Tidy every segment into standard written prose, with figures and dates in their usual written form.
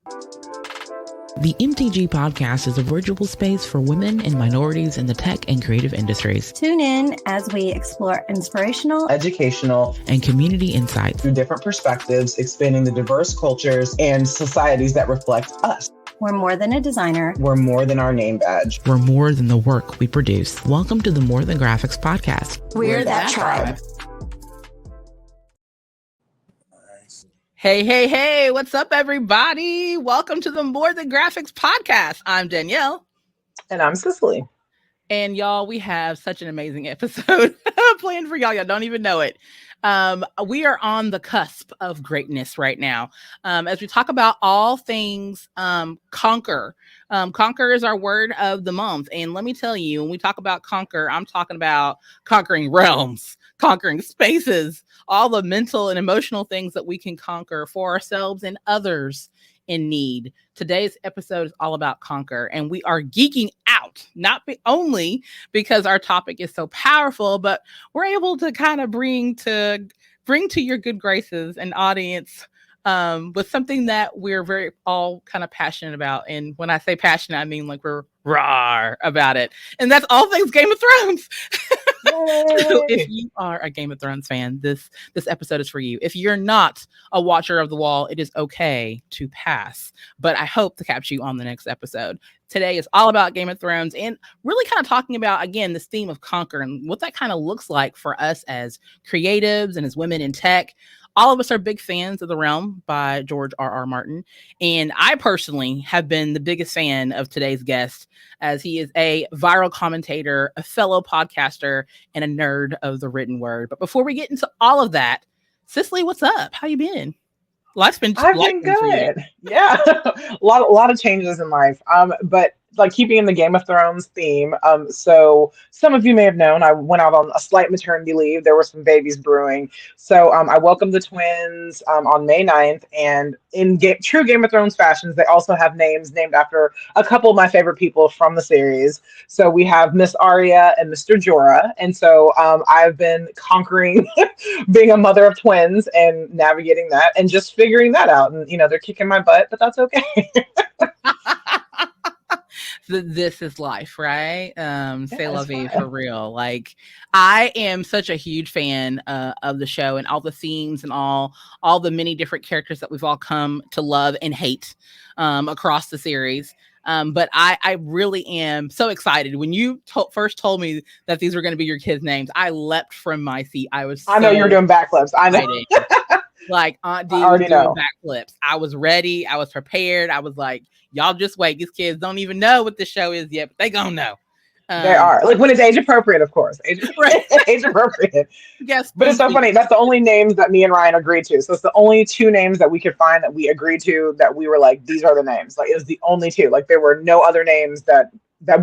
The MTG podcast is a virtual space for women and minorities in the tech and creative industries. Tune in as we explore inspirational, educational, and community insights through different perspectives, expanding the diverse cultures and societies that reflect us. We're more than a designer. We're more than our name badge. We're more than the work we produce. Welcome to the More Than Graphics podcast. We're that tribe. Hey, what's up, everybody? Welcome to the More Than Graphics podcast. I'm Danielle. And I'm Cicely. And y'all, we have such an amazing episode planned for y'all. Y'all don't even know it. We are on the cusp of greatness right now. As we talk about all things conquer. Conquer is our word of the month. And let me tell you, when we talk about conquer, I'm talking about conquering realms, conquering spaces, all the mental and emotional things that we can conquer for ourselves and others in need. Today's episode is all about conquer, and we are geeking out, not only because our topic is so powerful, but we're able to kind of bring to your good graces an audience with something that we're very all kind of passionate about. And when I say passionate, I mean like we're raw about it. And that's all things Game of Thrones. So if you are a Game of Thrones fan, this episode is for you. If you're not a watcher of the wall, it is okay to pass. But I hope to catch you on the next episode. Today is all about Game of Thrones and really kind of talking about, again, this theme of conquer and what that kind of looks like for us as creatives and as women in tech. All of us are big fans of The Realm by George R.R. Martin. And I personally have been the biggest fan of today's guest, as he is a viral commentator, a fellow podcaster, and a nerd of the written word. But before we get into all of that, Cicely, what's up? How you been? I've been good. Yeah, a lot of changes in life. But like keeping in the Game of Thrones theme. So some of you may have known I went out on a slight maternity leave. There were some babies brewing. So I welcomed the twins on May 9th. And in true Game of Thrones fashions, they also have names named after a couple of my favorite people from the series. So we have Miss Arya and Mr. Jorah. And so I've been conquering being a mother of twins and navigating that and just figuring that out. And, they're kicking my butt, but that's okay. This is life, right? C'est la vie for real. Like, I am such a huge fan of the show and all the themes and all the many different characters that we've all come to love and hate across the series. But I really am so excited. When you first told me that these were going to be your kids' names, I leapt from my seat. I know you were doing backflips. I know. Like Aunt D was doing backflips. I was ready. I was prepared. I was like, y'all just wait. These kids don't even know what the show is yet, but they gonna know. They are. Like when it's age appropriate, of course. Age appropriate. Yes. But it's so funny. That's the only names that me and Ryan agreed to. So it's the only two names that we could find that we agreed to that we were like, these are the names. Like it was the only two. Like there were no other names that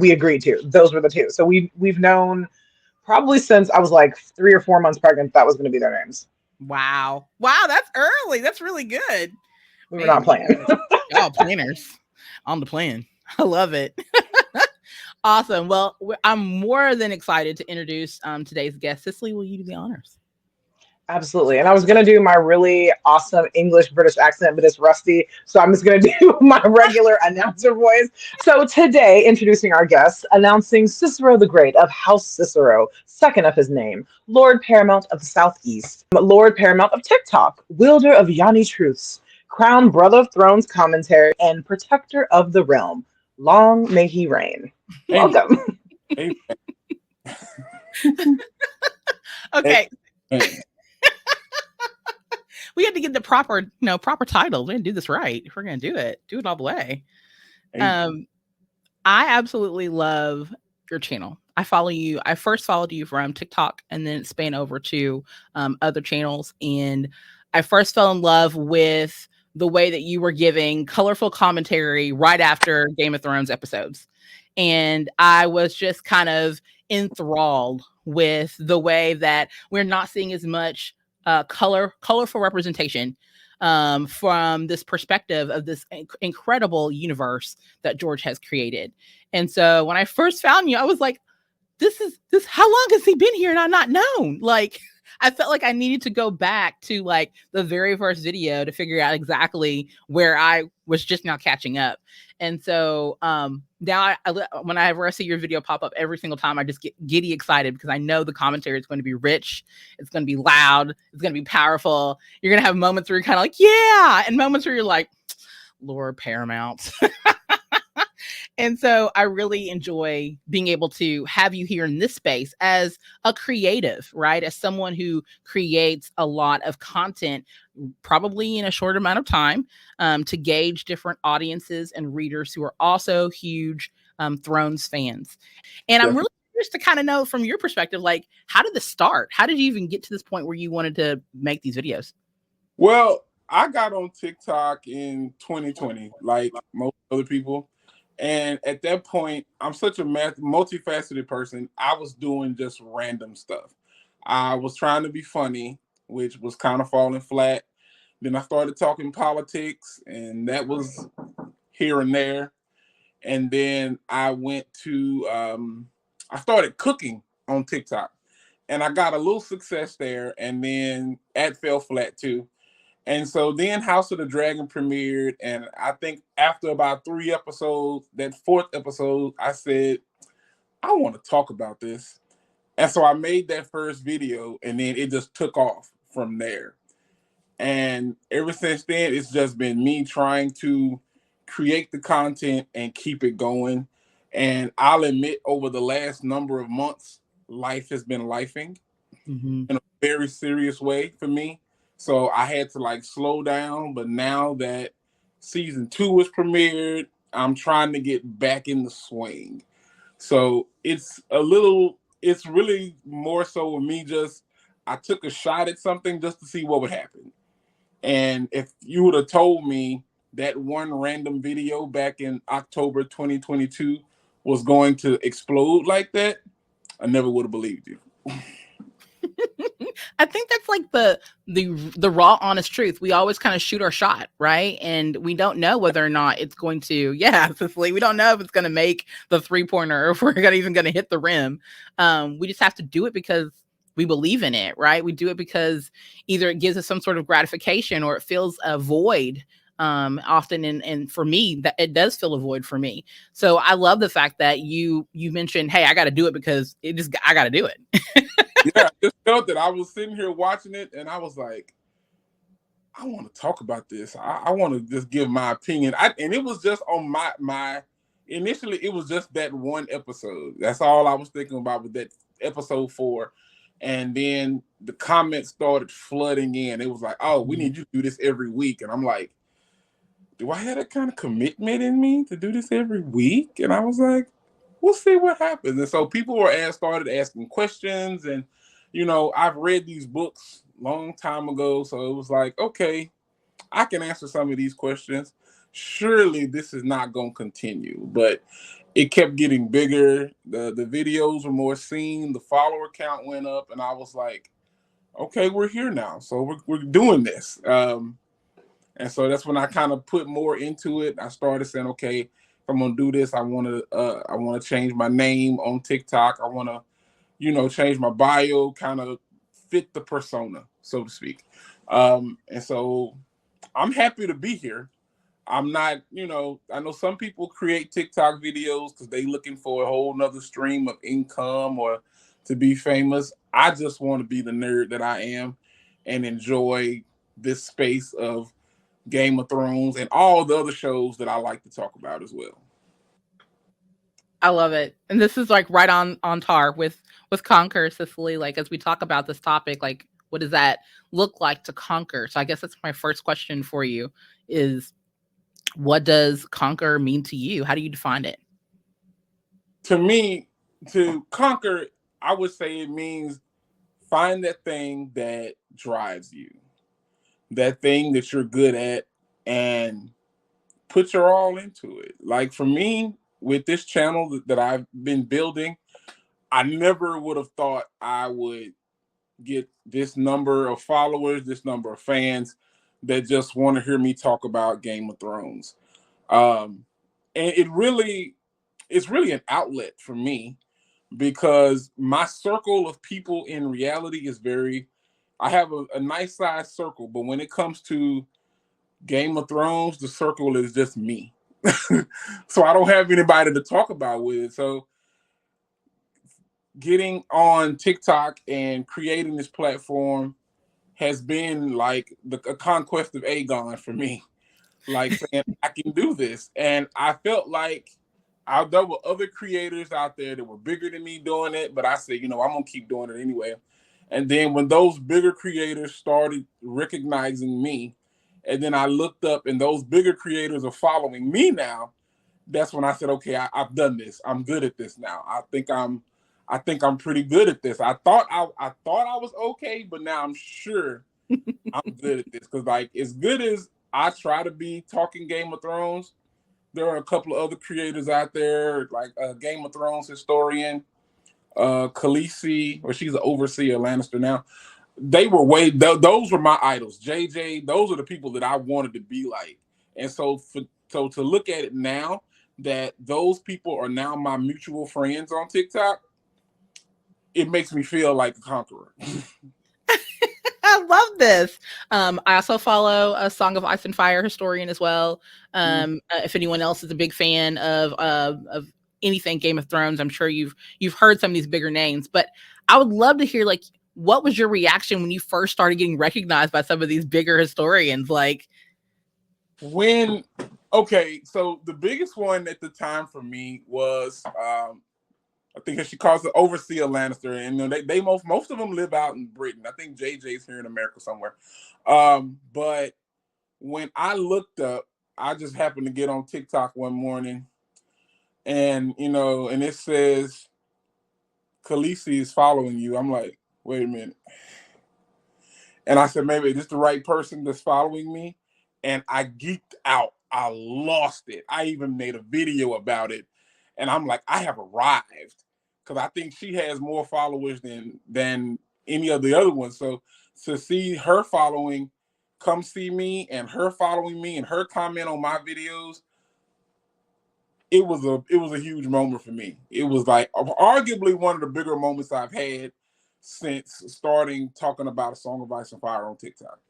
we agreed to. Those were the two. So we've known probably since I was like 3 or 4 months pregnant that was going to be their names. Wow, that's early. That's really good. We were not planning. Y'all planners on the plan. I love it. Awesome. Well, I'm more than excited to introduce today's guest. Cicely, will you do the honors? Absolutely. And I was going to do my really awesome English British accent, but it's rusty. So I'm just going to do my regular announcer voice. So today, introducing our guest, announcing Cicero the Great of House Cicero, second of his name, Lord Paramount of the Southeast, Lord Paramount of TikTok, wielder of Yanni Truths, crown brother of Thrones commentary, and protector of the realm. Long may he reign. Welcome. Okay. We had to get the proper title. We're gonna do this right. If we're gonna do it all the way. I absolutely love your channel. I follow you. I first followed you from TikTok, and then it span over to other channels. And I first fell in love with the way that you were giving colorful commentary right after Game of Thrones episodes. And I was just kind of enthralled with the way that we're not seeing as much colorful representation from this perspective of this incredible universe that George has created. And so when I first found you, I was like, this, how long has he been here and I'm not known? Like, I felt like I needed to go back to like the very first video to figure out exactly where I was just now catching up. And so now whenever I see your video pop up every single time, I just get giddy excited because I know the commentary is going to be rich. It's going to be loud. It's going to be powerful. You're going to have moments where you're kind of like, yeah. And moments where you're like, Lord Paramount. And so I really enjoy being able to have you here in this space as a creative, right? As someone who creates a lot of content, probably in a short amount of time, to gauge different audiences and readers who are also huge Thrones fans. And I'm really curious to kind of know from your perspective, like, how did this start? How did you even get to this point where you wanted to make these videos? Well, I got on TikTok in 2020, like most other people. And at that point, I'm such a multifaceted person. I was doing just random stuff. I was trying to be funny, which was kind of falling flat. Then I started talking politics, and that was here and there. And then I went to, I started cooking on TikTok, and I got a little success there. And then that fell flat too. And so then House of the Dragon premiered, and I think after about 3 episodes, that 4th episode, I said, I want to talk about this. And so I made that first video, and then it just took off from there. And ever since then, it's just been me trying to create the content and keep it going. And I'll admit, over the last number of months, life has been lifing in a very serious way for me. So I had to like slow down, but now that season 2 is premiered, I'm trying to get back in the swing. So it's really more so with me I took a shot at something just to see what would happen. And if you would have told me that one random video back in October 2022 was going to explode like that, I never would have believed you. I think that's like the raw, honest truth. We always kind of shoot our shot, right? And we don't know whether or not it's going to, Cicely, we don't know if it's going to make the 3-pointer or if we're even going to hit the rim. We just have to do it because we believe in it, right? We do it because either it gives us some sort of gratification or it fills a void. Often, and for me, that it does fill a void for me. So I love the fact that you mentioned, hey, I got to do it because I got to do it. Yeah, I just felt that I was sitting here watching it, and I was like, I want to talk about this. I want to just give my opinion. And it was just on my initially, it was just that one episode. That's all I was thinking about with that episode 4. And then the comments started flooding in. It was like, oh, we need you to do this every week. And I'm like, do I have that kind of commitment in me to do this every week? And I was like, we'll see what happens. And so people started asking questions, and I've read these books long time ago, so it was like, okay, I can answer some of these questions. Surely this is not going to continue, but it kept getting bigger. The videos were more seen, the follower count went up, and I was like, okay, we're here now, so we're doing this. And so that's when I kind of put more into it. I started saying, okay, if I'm gonna do this, I want to change my name on TikTok. I want to, change my bio, kind of fit the persona, so to speak. And so I'm happy to be here. I'm not, I know some people create TikTok videos because they looking for a whole nother stream of income or to be famous. I just want to be the nerd that I am and enjoy this space of Game of Thrones and all the other shows that I like to talk about as well. I love it. And this is like right on par with Conquer, Cicely. Like, as we talk about this topic, like, what does that look like to conquer? So I guess that's my first question for you is, what does conquer mean to you? How do you define it? To me, to conquer, I would say it means find that thing that drives you, that thing that you're good at, and put your all into it. Like for me, with this channel that I've been building, I never would have thought I would get this number of followers, this number of fans that just want to hear me talk about Game of Thrones. And it's really an outlet for me because my circle of people in reality is very I have a nice size circle, but when it comes to Game of Thrones, the circle is just me. So I don't have anybody to talk about with it. So getting on TikTok and creating this platform has been like a conquest of Aegon for me. Like saying I can do this. And I felt like there were other creators out there that were bigger than me doing it, but I said, I'm gonna keep doing it anyway. And then when those bigger creators started recognizing me, and then I looked up and those bigger creators are following me now, that's when I said, okay, I've done this. I'm good at this now. I think I'm pretty good at this. I thought I was okay, but now I'm sure I'm good at this. Because like as good as I try to be talking Game of Thrones, there are a couple of other creators out there, like a Game of Thrones historian, Khaleesi, or she's an overseer Lannister now. They were those were my idols. JJ, those are the people that I wanted to be like. And so to look at it now that those people are now my mutual friends on TikTok, it makes me feel like a conqueror. I love this. I also follow a Song of Ice and Fire historian as well. If anyone else is a big fan of anything Game of Thrones, I'm sure you've heard some of these bigger names. But I would love to hear, like, what was your reaction when you first started getting recognized by some of these bigger historians? Like, so the biggest one at the time for me was I think she calls it Overseer Lannister, and they most of them live out in Britain. I think JJ's here in America somewhere. But when I looked up, I just happened to get on TikTok one morning, and and it says Khaleesi is following you. I'm like, wait a minute. And I said, maybe this the right person that's following me. And I geeked out. I lost it. I even made a video about it. And I'm like, I have arrived. Because I think she has more followers than any of the other ones. So to see her following, come see me, and her following me, and her comment on my videos, it was a huge moment for me. It was like arguably one of the bigger moments I've had since starting talking about A Song of Ice and Fire on TikTok.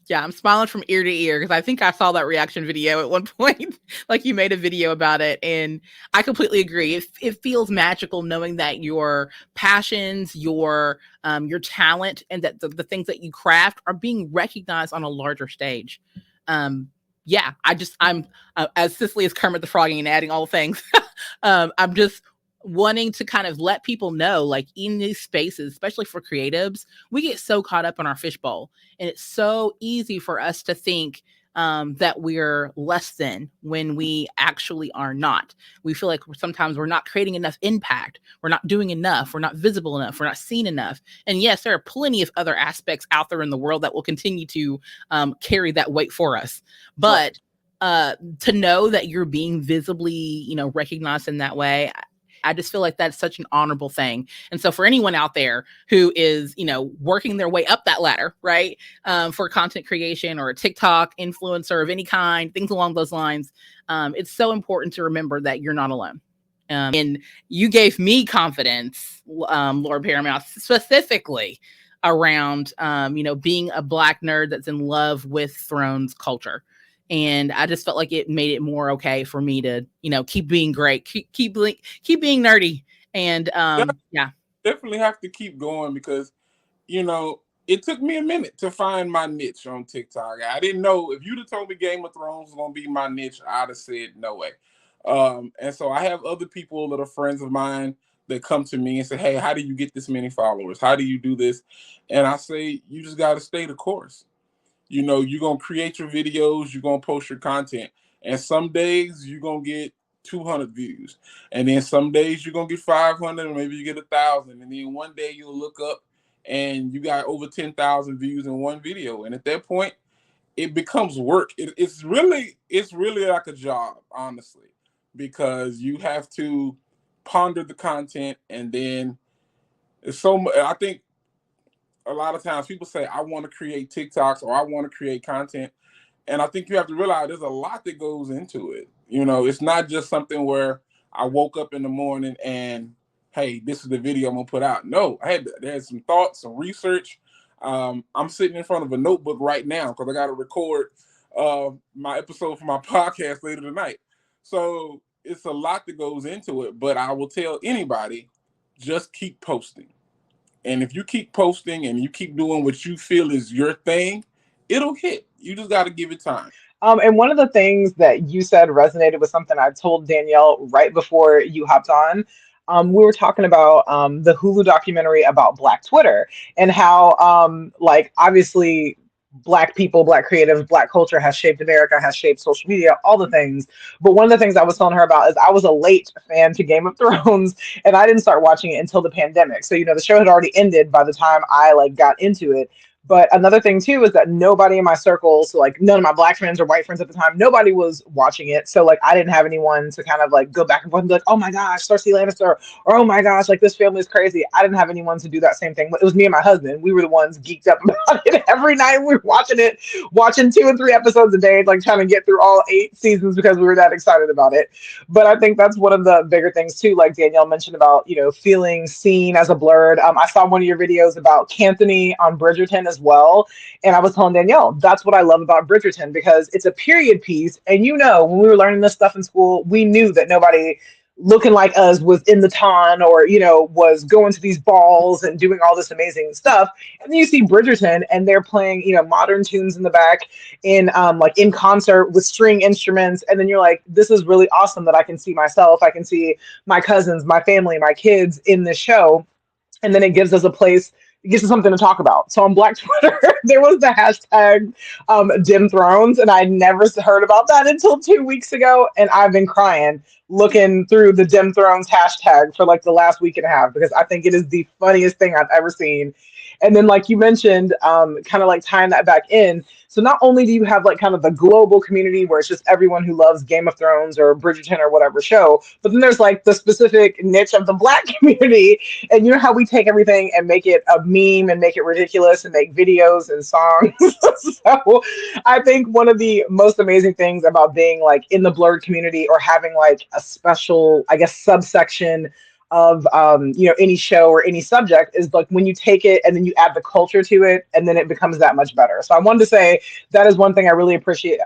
Yeah, I'm smiling from ear to ear because I think I saw that reaction video at one point. Like you made a video about it, and I completely agree. It feels magical knowing that your passions, your talent, and that the things that you craft are being recognized on a larger stage. Yeah, I'm as Cicely as Kermit the Frog and adding all things. I'm just wanting to kind of let people know, like in these spaces, especially for creatives, we get so caught up in our fishbowl, and it's so easy for us to think that we're less than when we actually are not. We feel like sometimes we're not creating enough impact. We're not doing enough. We're not visible enough. We're not seen enough. And yes, there are plenty of other aspects out there in the world that will continue to carry that weight for us. But to know that you're being visibly, recognized in that way, I just feel like that's such an honorable thing. And so for anyone out there who is, working their way up that ladder, right, for content creation or a TikTok influencer of any kind, things along those lines, it's so important to remember that you're not alone. And you gave me confidence, Lord Paramount, specifically around, being a Black nerd that's in love with Thrones culture. And I just felt like it made it more okay for me to, keep being great, keep being nerdy. And yeah, definitely have to keep going because, it took me a minute to find my niche on TikTok. I didn't know if you'd have told me Game of Thrones was going to be my niche, I'd have said no way. And so I have other people that are friends of mine that come to me and say, hey, how do you get this many followers? How do you do this? And I say, you just got to stay the course. You're going to create your videos, you're going to post your content. And some days you're going to get 200 views. And then some days you're going to get 500, or maybe you get 1,000. And then one day you'll look up and you got over 10,000 views in one video. And at that point, it becomes work. It's really like a job, honestly, because you have to ponder the content. And then I think, a lot of times people say, I want to create TikToks or I want to create content. And I think you have to realize there's a lot that goes into it. It's not just something where I woke up in the morning and, hey, this is the video I'm going to put out. No, I had some thoughts, some research. I'm sitting in front of a notebook right now because I got to record my episode for my podcast later tonight. So it's a lot that goes into it, but I will tell anybody, just keep posting. And if you keep posting and you keep doing what you feel is your thing, it'll hit. You just got to give it time. And one of the things that you said resonated with something I told Danielle right before you hopped on. We were talking about the Hulu documentary about Black Twitter and how, like, obviously, Black people, Black creatives, Black culture has shaped America, has shaped social media, all the things. But one of the things I was telling her about is I was a late fan to Game of Thrones, and I didn't start watching it until the pandemic. So, the show had already ended by the time I like got into it. But another thing too is that nobody in my circle, so like none of my Black friends or white friends at the time, nobody was watching it. So like I didn't have anyone to kind of like go back and forth and be like, oh my gosh, Cersei Lannister, or oh my gosh, like this family is crazy. I didn't have anyone to do that same thing. It was me and my husband. We were the ones geeked up about it every night. We were watching it, watching 2 and 3 episodes a day, like trying to get through all 8 seasons because we were that excited about it. But I think that's one of the bigger things too, like Danielle mentioned about, feeling seen as a blurred. I saw one of your videos about Canthony on Bridgerton as well. And I was telling Danielle, that's what I love about Bridgerton, because it's a period piece. And when we were learning this stuff in school, we knew that nobody looking like us was in the ton or, was going to these balls and doing all this amazing stuff. And then you see Bridgerton and they're playing, modern tunes in the back in like in concert with string instruments. And then you're like, this is really awesome that I can see myself. I can see my cousins, my family, my kids in this show. And then it gives us a place, it gives us something to talk about. So on Black Twitter, there was the hashtag Dim Thrones, and I never heard about that until 2 weeks ago. And I've been crying looking through the Dim Thrones hashtag for like the last week and a half, because I think it is the funniest thing I've ever seen. And then, like you mentioned, kind of like tying that back in. So not only do you have like kind of the global community where it's just everyone who loves Game of Thrones or Bridgerton or whatever show, but then there's like the specific niche of the Black community. And you know how we take everything and make it a meme and make it ridiculous and make videos and songs. So I think one of the most amazing things about being like in the blurred community or having like a special, I guess, subsection of any show or any subject is like when you take it and then you add the culture to it, and then it becomes that much better. So I wanted to say that is one thing I really appreciate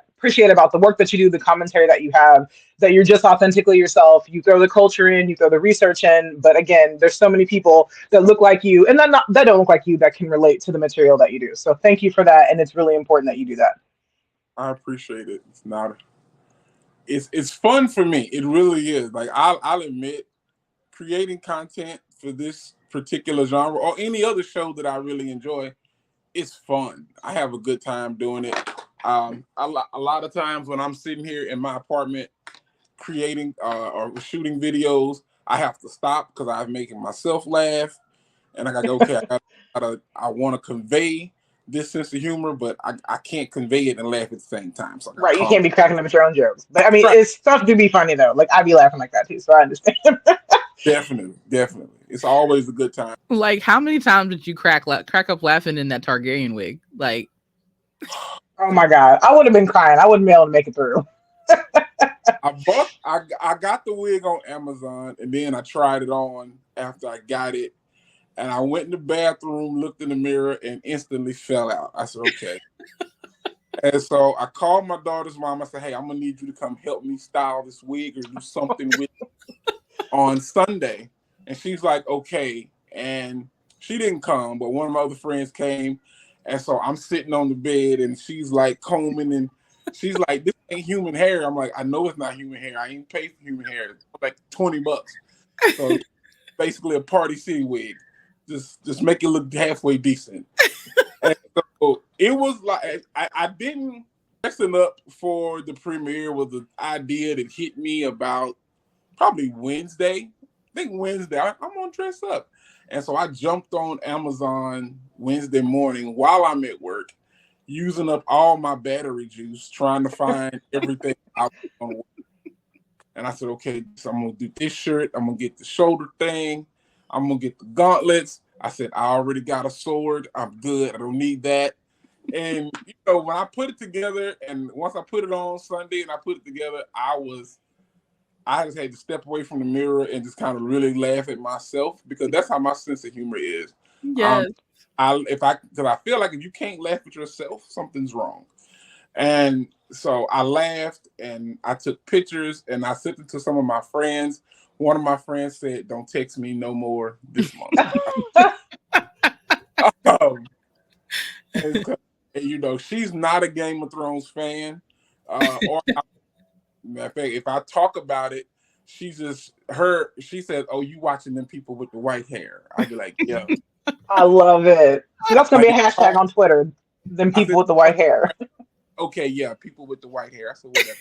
about the work that you do, the commentary that you have, that you're just authentically yourself. You throw the culture in, you throw the research in, but again, there's so many people that look like you and that don't look like you that can relate to the material that you do. So thank you for that, and it's really important that you do that. I appreciate it. It's fun for me. It really is. Like I'll admit, creating content for this particular genre or any other show that I really enjoy, it's fun. I have a good time doing it. A lot of times when I'm sitting here in my apartment creating or shooting videos, I have to stop because I'm making myself laugh, and I gotta go, okay, I want to convey this sense of humor, but I can't convey it and laugh at the same time. So right, you can't be cracking up at your own jokes. But I mean, it's stuff to be funny though. Like I'd be laughing like that too, so I understand. Definitely. It's always a good time. Like, how many times did you crack up laughing in that Targaryen wig? Like, oh my God, I would have been crying. I wouldn't be able to make it through. I got the wig on Amazon, and then I tried it on after I got it, and I went in the bathroom, looked in the mirror, and instantly fell out. I said, okay. And so I called my daughter's mom. I said, hey, I'm gonna need you to come help me style this wig or do something with it on Sunday. And she's like, okay. And she didn't come, but one of my other friends came. And so I'm sitting on the bed and she's like combing, and she's like, this ain't human hair. I'm like, I know it's not human hair. I ain't paid for human hair. It's like $20. So basically a Party City wig. Just make it look halfway decent. And so it was like, I didn't dressing up for the premiere was an idea that hit me about probably Wednesday. I think Wednesday, I'm gonna dress up. And so I jumped on Amazon Wednesday morning while I'm at work, using up all my battery juice, trying to find everything out on work. And I said, okay, so I'm gonna do this shirt, I'm gonna get the shoulder thing, I'm gonna get the gauntlets. I said, I already got a sword, I'm good, I don't need that. And when I put it together, and once I put it on Sunday and I put it together, I just had to step away from the mirror and just kind of really laugh at myself, because that's how my sense of humor is. Yes. because I feel like if you can't laugh at yourself, something's wrong. And so I laughed and I took pictures and I sent it to some of my friends. One of my friends said, "Don't text me no more this month." and, you know, she's not a Game of Thrones fan. Matter of fact, if I talk about it, she said, "Oh, you watching them people with the white hair?" I'd be like, "Yeah." I love it. See, that's gonna be a Like, hashtag on Twitter. Them I people said, with the white hair. "Okay, yeah, people with the white hair." I said, "Whatever."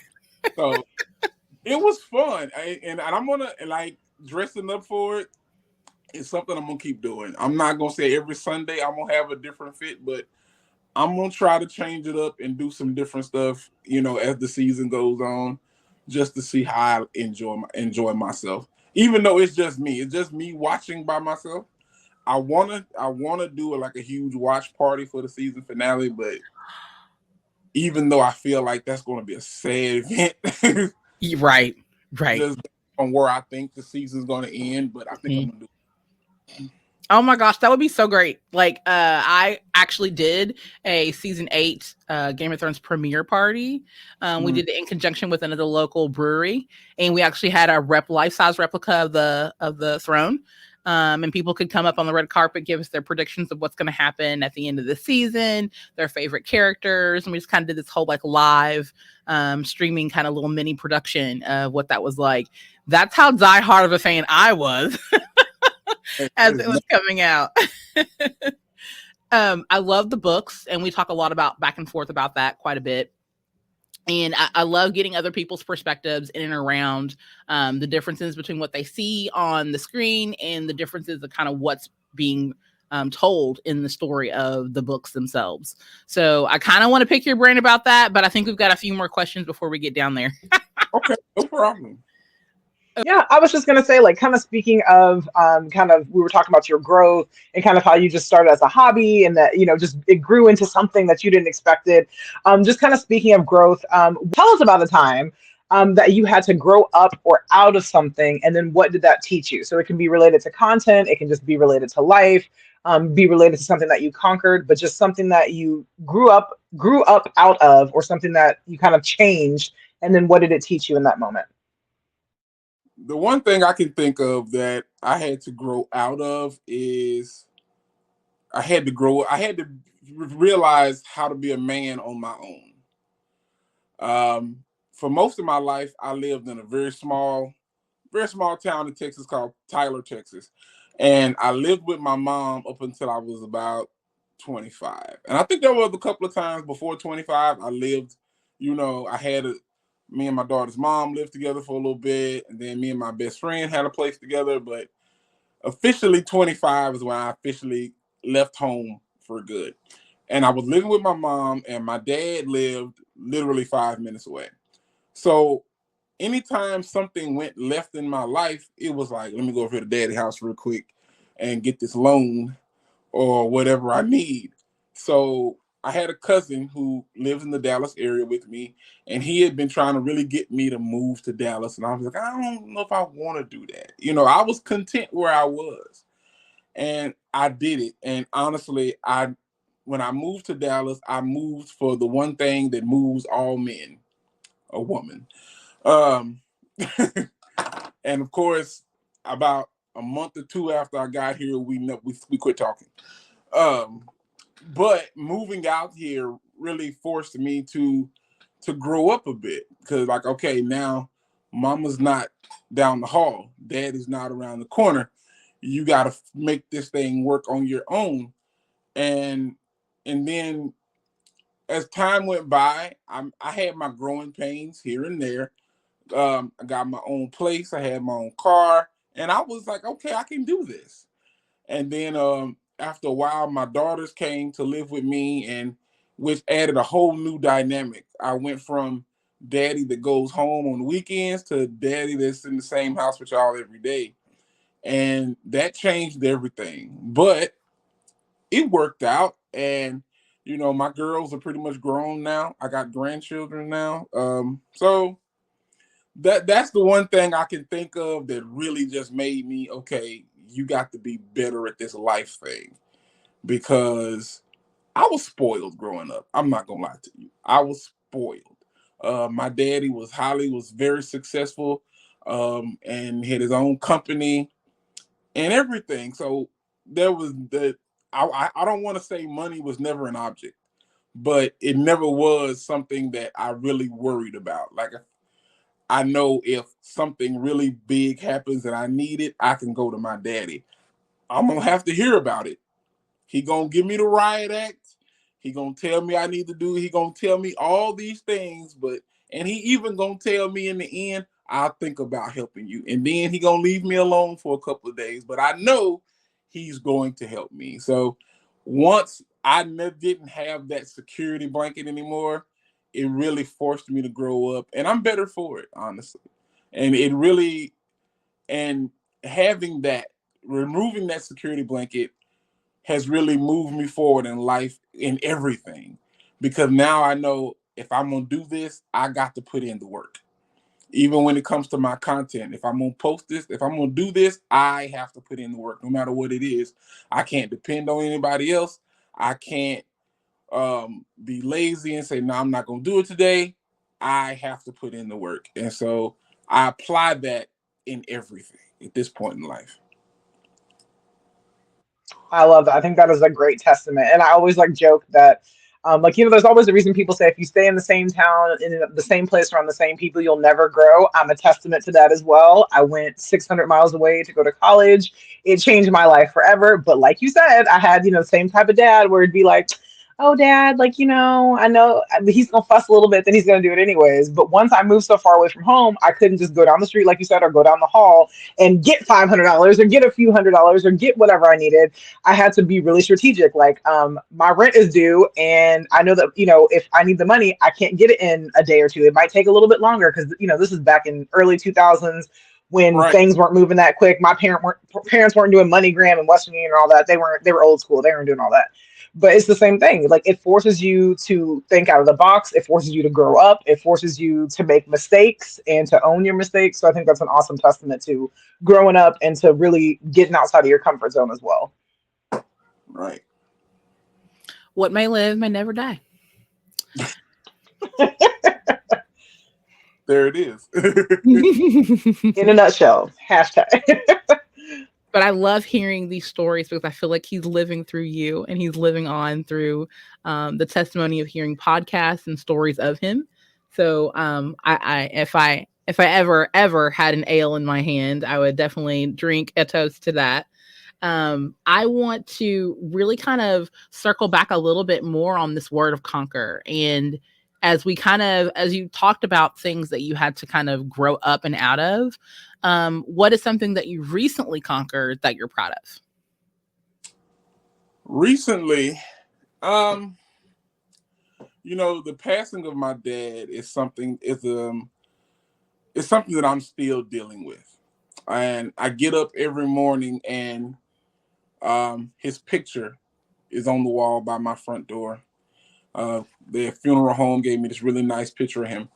So it was fun, and I'm gonna like dressing up for it. It's something I'm gonna keep doing. I'm not gonna say every Sunday I'm gonna have a different fit, but I'm gonna try to change it up and do some different stuff, you know, as the season goes on, just to see how I enjoy myself. Even though it's just me watching by myself. I wanna do like a huge watch party for the season finale, but even though I feel like that's gonna be a sad event, Right. just on where I think the season's gonna end, but I think I'm gonna do. Oh my gosh, that would be so great. Like, I actually did a season 8 Game of Thrones premiere party. We did it in conjunction with another local brewery, and we actually had a life-size replica of the throne. And people could come up on the red carpet, give us their predictions of what's going to happen at the end of the season, their favorite characters, and we just kind of did this whole like live streaming kind of little mini production of what that was like. That's how diehard of a fan I was. As it was coming out. I love the books, and we talk a lot about back and forth about that quite a bit. And I love getting other people's perspectives in and around the differences between what they see on the screen and the differences of kind of what's being told in the story of the books themselves. So I kind of want to pick your brain about that, but I think we've got a few more questions before we get down there. Okay, no problem. Yeah, I was just gonna say, like, kind of speaking of, kind of, we were talking about your growth and kind of how you just started as a hobby, and that, you know, just it grew into something that you didn't expect it. Just kind of speaking of growth, tell us about a time that you had to grow up or out of something, and then what did that teach you? So it can be related to content, it can just be related to life, be related to something that you conquered, but just something that you grew up out of, or something that you kind of changed, and then what did it teach you in that moment? The one thing I can think of that I had to grow out of is I had to realize how to be a man on my own. For most of my life, I lived in a very small town in Texas called Tyler, Texas. And I lived with my mom up until I was about 25. And I think there were a couple of times before 25, I lived, you know, me and my daughter's mom lived together for a little bit. And then me and my best friend had a place together. But officially 25 is when I officially left home for good. And I was living with my mom, and my dad lived literally 5 minutes away. So anytime something went left in my life, it was like, let me go over to daddy's house real quick and get this loan or whatever I need. So I had a cousin who lives in the Dallas area with me, and he had been trying to really get me to move to Dallas. And I was like, I don't know if I want to do that. You know, I was content where I was, and I did it. And honestly, when I moved to Dallas, I moved for the one thing that moves all men, a woman. Um, and of course, about a month or two after I got here, we quit talking. But moving out here really forced me to grow up a bit, because like, okay, now mama's not down the hall, daddy's not around the corner. You got to make this thing work on your own. And then as time went by, I had my growing pains here and there. I got my own place. I had my own car, and I was like, okay, I can do this. And then after a while, my daughters came to live with me, and which added a whole new dynamic. I went from daddy that goes home on the weekends to daddy that's in the same house with y'all every day. And that changed everything. But it worked out. And, you know, my girls are pretty much grown now. I got grandchildren now. So that's the one thing I can think of that really just made me, okay, you got to be better at this life thing. because I was spoiled growing up. I'm not gonna lie to you. I was spoiled. My daddy was very successful, and had his own company and everything. So there was I don't want to say money was never an object, but it never was something that I really worried about. Like, I know if something really big happens and I need it, I can go to my daddy. I'm gonna have to hear about it. He gonna give me the riot act. He gonna tell me I need to do. He gonna tell me all these things, and he even gonna tell me in the end, I'll think about helping you. And then he gonna leave me alone for a couple of days. But I know he's going to help me. So once I didn't have that security blanket anymore, it really forced me to grow up, and I'm better for it, honestly. And it really, and having that, removing that security blanket has really moved me forward in life, in everything, because now I know if I'm gonna do this, I got to put in the work. Even when it comes to my content, if I'm gonna post this, if I'm gonna do this, I have to put in the work, no matter what it is. I can't depend on anybody else. I can't be lazy and say, no, I'm not gonna do it today. I have to put in the work, and so I apply that in everything at this point in life. I love that. I think that is a great testament. And I always like joke that, there's always a reason people say if you stay in the same town, in the same place, around the same people, you'll never grow. I'm a testament to that as well. I went 600 miles away to go to college. It changed my life forever. But like you said, I had, the same type of dad where it'd be like, oh, dad, I know he's going to fuss a little bit, then he's going to do it anyways. But once I moved so far away from home, I couldn't just go down the street, like you said, or go down the hall and get $500 or get a few $100s or get whatever I needed. I had to be really strategic. Like, my rent is due, and I know that, if I need the money, I can't get it in a day or two. It might take a little bit longer because, this is back in early 2000s when Right. things weren't moving that quick. My parents weren't doing MoneyGram and Western Union and all that. They were old school. They weren't doing all that. But it's the same thing. Like, it forces you to think out of the box. It forces you to grow up. It forces you to make mistakes and to own your mistakes. So I think that's an awesome testament to growing up and to really getting outside of your comfort zone as well. Right. What may live may never die. There it is. In a nutshell, hashtag. But I love hearing these stories because I feel like he's living through you, and he's living on through the testimony of hearing podcasts and stories of him. So if I ever had an ale in my hand, I would definitely drink a toast to that. I want to really kind of circle back a little bit more on this word of conquer. And as you talked about things that you had to kind of grow up and out of, what is something that you recently conquered that you're proud of? Recently, the passing of my dad is something that I'm still dealing with. And I get up every morning and his picture is on the wall by my front door. The funeral home gave me this really nice picture of him.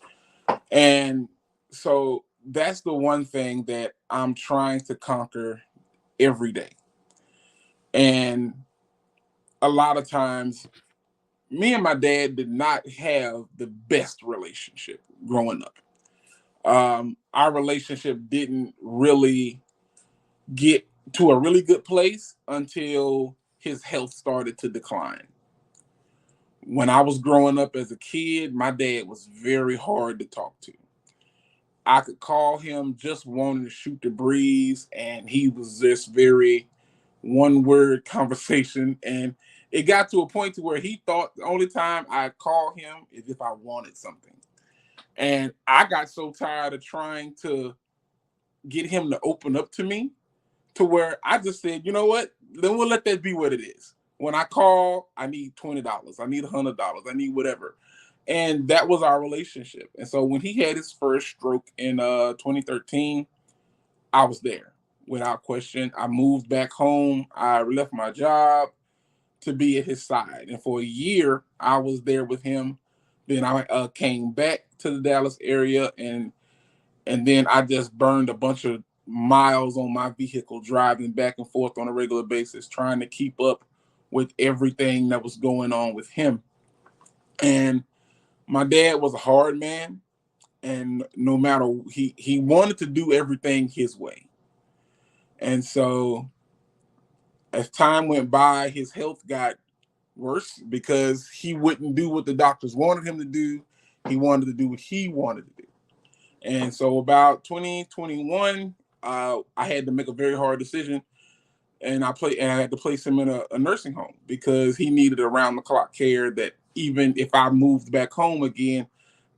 And so that's the one thing that I'm trying to conquer every day. And a lot of times, me and my dad did not have the best relationship growing up. Our relationship didn't really get to a really good place until his health started to decline. When I was growing up as a kid, my dad was very hard to talk to. I could call him just wanting to shoot the breeze, and he was just very one-word conversation. And it got to a point to where he thought the only time I'd call him is if I wanted something. And I got so tired of trying to get him to open up to me to where I just said, you know what? Then we'll let that be what it is. When I call, I need $20. I need $100. I need whatever. And that was our relationship. And so when he had his first stroke in 2013, I was there without question. I moved back home. I left my job to be at his side. And for a year, I was there with him. Then I came back to the Dallas area, and then I just burned a bunch of miles on my vehicle driving back and forth on a regular basis, trying to keep up with everything that was going on with him. And my dad was a hard man, and no matter, he wanted to do everything his way. And so as time went by, his health got worse because he wouldn't do what the doctors wanted him to do. He wanted to do what he wanted to do. And so about 2021, I had to make a very hard decision, and I had to place him in a nursing home because he needed around the clock care that even if I moved back home again,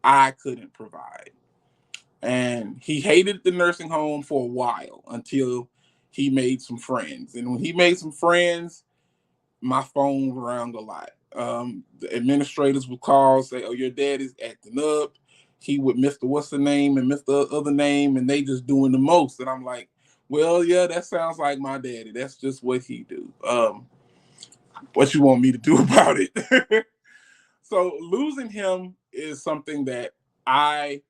I couldn't provide. And he hated the nursing home for a while until he made some friends. And when he made some friends, my phone rang a lot. The administrators would call, say, "Oh, your dad is acting up." He would Mr. What's the name and Mr. Other name, and they just doing the most. And I'm like, well, yeah, that sounds like my daddy. That's just what he do. What you want me to do about it? So losing him is something that I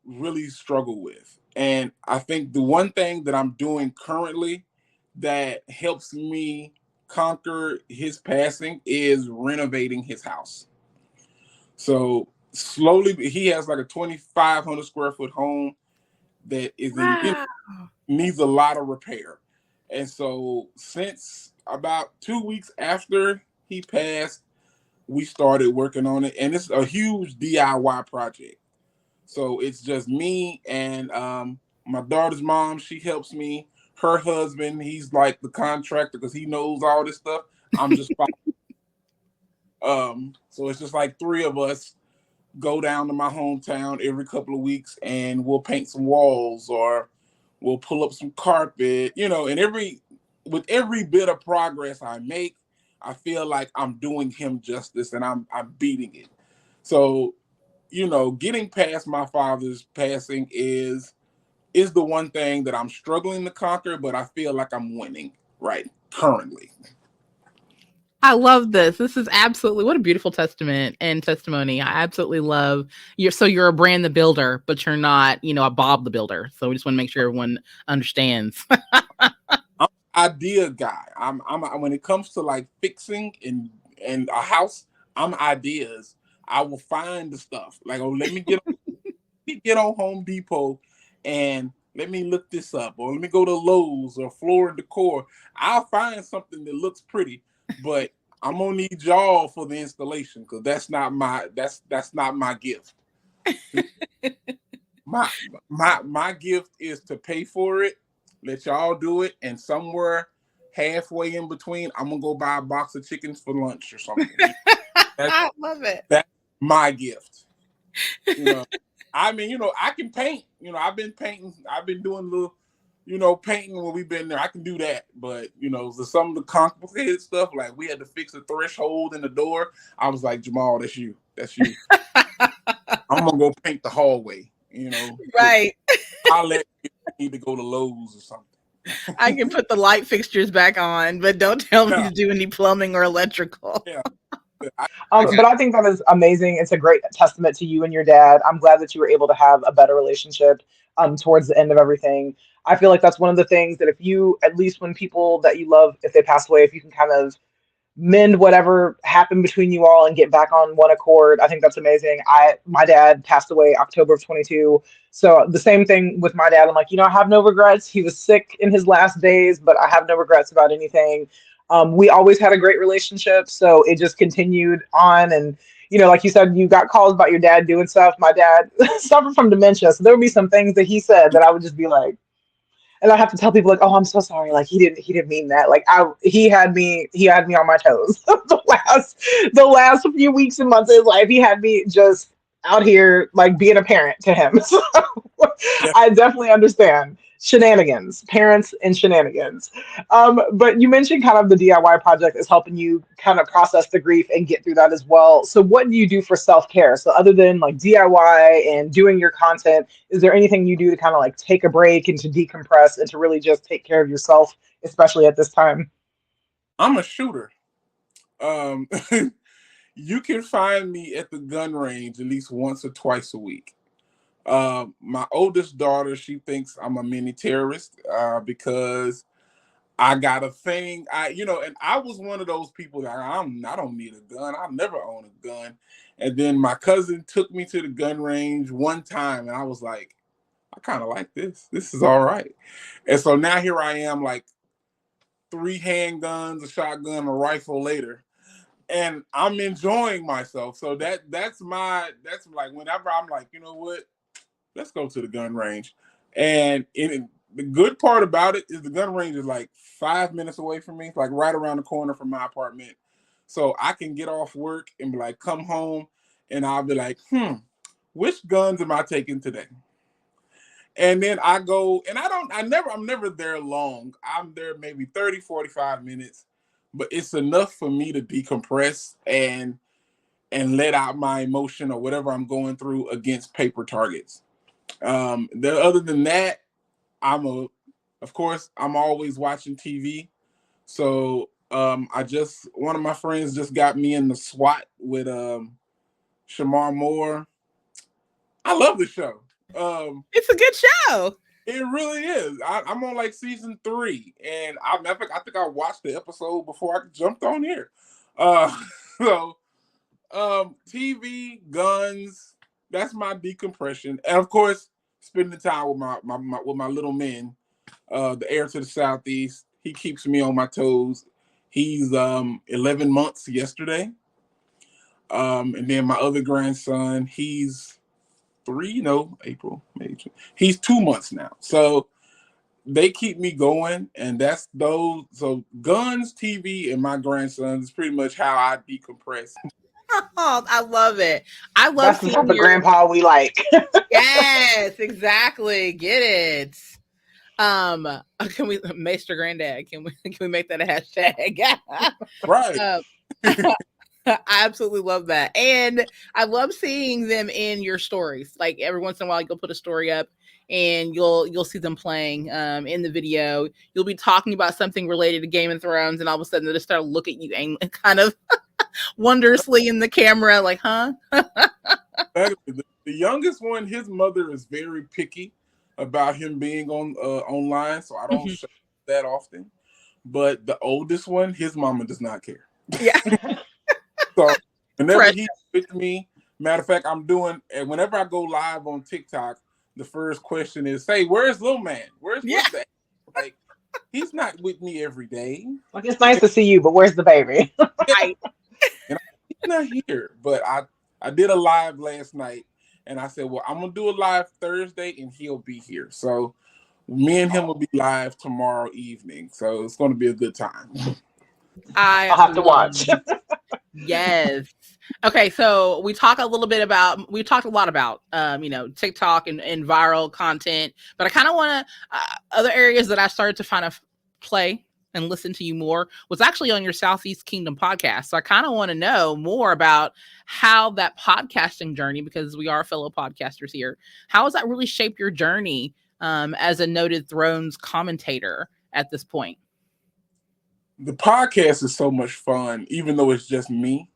really struggle with. And I think the one thing that I'm doing currently that helps me conquer his passing is renovating his house. So slowly, he has like a 2,500 square foot home that is needs a lot of repair. And so since about 2 weeks after he passed, we started working on it, and it's a huge DIY project. So it's just me and my daughter's mom. She helps me. Her husband, he's like the contractor because he knows all this stuff. I'm just so it's just like three of us go down to my hometown every couple of weeks, and we'll paint some walls or we'll pull up some carpet, and with every bit of progress I make, I feel like I'm doing him justice and I'm beating it. So, getting past my father's passing is the one thing that I'm struggling to conquer, but I feel like I'm winning right currently. I love this. This is absolutely, what a beautiful testament and testimony. I absolutely love you're a Brand the Builder, but you're not, a Bob the Builder. So we just want to make sure everyone understands. I'm an idea guy. I'm when it comes to like fixing and a house, I'm ideas. I will find the stuff. Like, oh, let me get on Home Depot and let me look this up, or let me go to Lowe's or Floor and Decor. I'll find something that looks pretty, but I'm gonna need y'all for the installation because that's not my gift. my gift is to pay for it, let y'all do it, and somewhere halfway in between, I'm gonna go buy a box of chickens for lunch or something. I love it. That's my gift. I mean, I can paint. I've been painting. I've been doing a little, painting when we've been there. I can do that. But, some of the complicated stuff, like we had to fix a threshold in the door. I was like, Jamal, that's you. That's you. I'm going to go paint the hallway, Right. I'll let you need to go to Lowe's or something. I can put the light fixtures back on, but don't tell me to do any plumbing or electrical. Yeah. But I think that is amazing. It's a great testament to you and your dad. I'm glad that you were able to have a better relationship towards the end of everything. I feel like that's one of the things that if you, at least when people that you love, if they pass away, if you can kind of mend whatever happened between you all and get back on one accord, I think that's amazing. My dad passed away October of 22. So the same thing with my dad. I'm like, I have no regrets. He was sick in his last days, but I have no regrets about anything. We always had a great relationship, so it just continued on. And, like you said, you got calls about your dad doing stuff. My dad suffered from dementia, so there would be some things that he said that I would just be like, and I have to tell people like, "Oh, I'm so sorry. Like he didn't mean that." Like he had me on my toes the last few weeks and months of his life. He had me just out here like being a parent to him. So Yeah. I definitely understand parents and shenanigans. But you mentioned kind of the DIY project is helping you kind of process the grief and get through that as well. So what do you do for self-care? So other than like DIY and doing your content, is there anything you do to kind of like take a break and to decompress and to really just take care of yourself, especially at this time? I'm a shooter. You can find me at the gun range at least once or twice a week. My oldest daughter, she thinks I'm a mini terrorist because I got a thing. And I was one of those people that I don't need a gun. I never own a gun. And then my cousin took me to the gun range one time, and I was like, I kind of like this. This is all right. And so now here I am, like 3 handguns, a shotgun, a rifle later, and I'm enjoying myself. So that's like whenever I'm like, you know what, let's go to the gun range. And the good part about it is the gun range is like 5 minutes away from me, like right around the corner from my apartment. So I can get off work and be like, come home, and I'll be like, which guns am I taking today? And then I go, and I'm never there long. I'm there maybe 30, 45 minutes, but it's enough for me to decompress and let out my emotion or whatever I'm going through against paper targets. Other than that, of course, I'm always watching TV. So one of my friends just got me in the SWAT with Shamar Moore. I love the show. It's a good show. It really is. I'm on like season 3, and I think I watched the episode before I jumped on here. So TV, guns, that's my decompression, and of course, spending time with my little men, the heir to the Southeast. He keeps me on my toes. He's 11 months yesterday, and then my other grandson, he's 3, April, May, June. He's 2 months now. So they keep me going, and that's those. So guns, TV, and my grandsons is pretty much how I decompress. Oh, I love it. I love that's the type of grandpa we like. Yes, exactly. Get it. Can we, Maester Granddad? Can we make that a hashtag? Right. I absolutely love that. And I love seeing them in your stories. Like every once in a while, you'll put a story up and you'll see them playing in the video. You'll be talking about something related to Game of Thrones, and all of a sudden they just start to look at you and kind of wondrously in the camera, like, huh? The youngest one, his mother is very picky about him being on online, so I don't show that often. But the oldest one, his mama does not care. Yeah. So whenever he's with me, matter of fact, whenever I go live on TikTok, the first question is, "Say, where's little man? Where's that?" Like, he's not with me every day. Like, it's nice to see you, but where's the baby? Right. And he's not here. But I did a live last night, and I said, well, I'm gonna do a live Thursday, and he'll be here. So me and him will be live tomorrow evening. So it's gonna be a good time. I'll have to watch. Yes. Okay, so we talked a lot about TikTok and viral content, but I kind of want to other areas that I started to kind of play and listen to you more was actually on your Southeast Kingdom podcast. So I kind of want to know more about how that podcasting journey, because we are fellow podcasters here, how has that really shaped your journey as a noted Thrones commentator at this point? The podcast is so much fun, even though it's just me.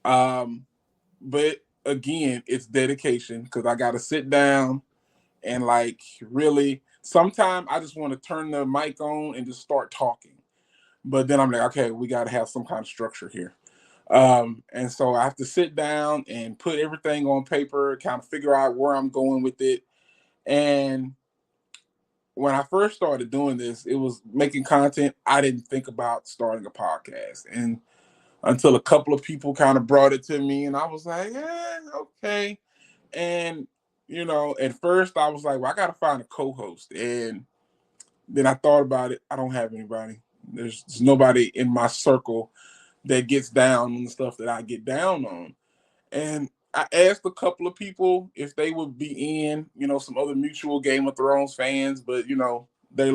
But again, it's dedication, because I got to sit down and like really, sometimes I just want to turn the mic on and just start talking. But then I'm like, okay, we got to have some kind of structure here. And so I have to sit down and put everything on paper, kind of figure out where I'm going with it. And when I first started doing this, it was making content. I didn't think about starting a podcast. And until a couple of people kind of brought it to me, and I was like, yeah, okay. And, at first I was like, well, I got to find a co-host. And then I thought about it. I don't have anybody. There's nobody in my circle that gets down on the stuff that I get down on. And I asked a couple of people if they would be in, some other mutual Game of Thrones fans, but, their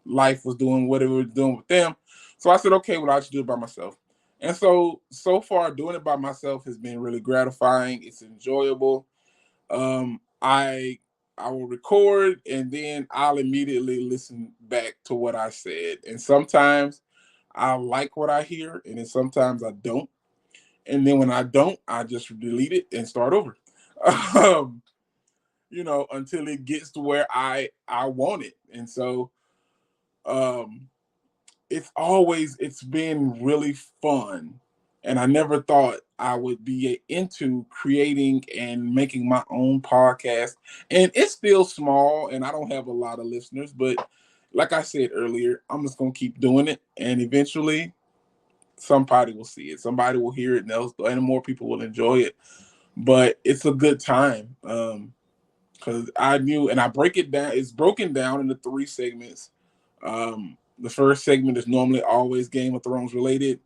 life was doing what it was doing with them. So I said, okay, well, I'll just do it by myself. And so far, doing it by myself has been really gratifying. It's enjoyable. I will record, and then I'll immediately listen back to what I said. And sometimes I like what I hear, and then sometimes I don't. And then when I don't, I just delete it and start over. Until it gets to where I want it. And so it's been really fun. And I never thought I would be into creating and making my own podcast. And it's still small and I don't have a lot of listeners, but like I said earlier, I'm just going to keep doing it. And eventually somebody will see it. Somebody will hear it and more people will enjoy it. But it's a good time. Because I knew, and I break it down. It's broken down into 3 segments. The first segment is normally always Game of Thrones related.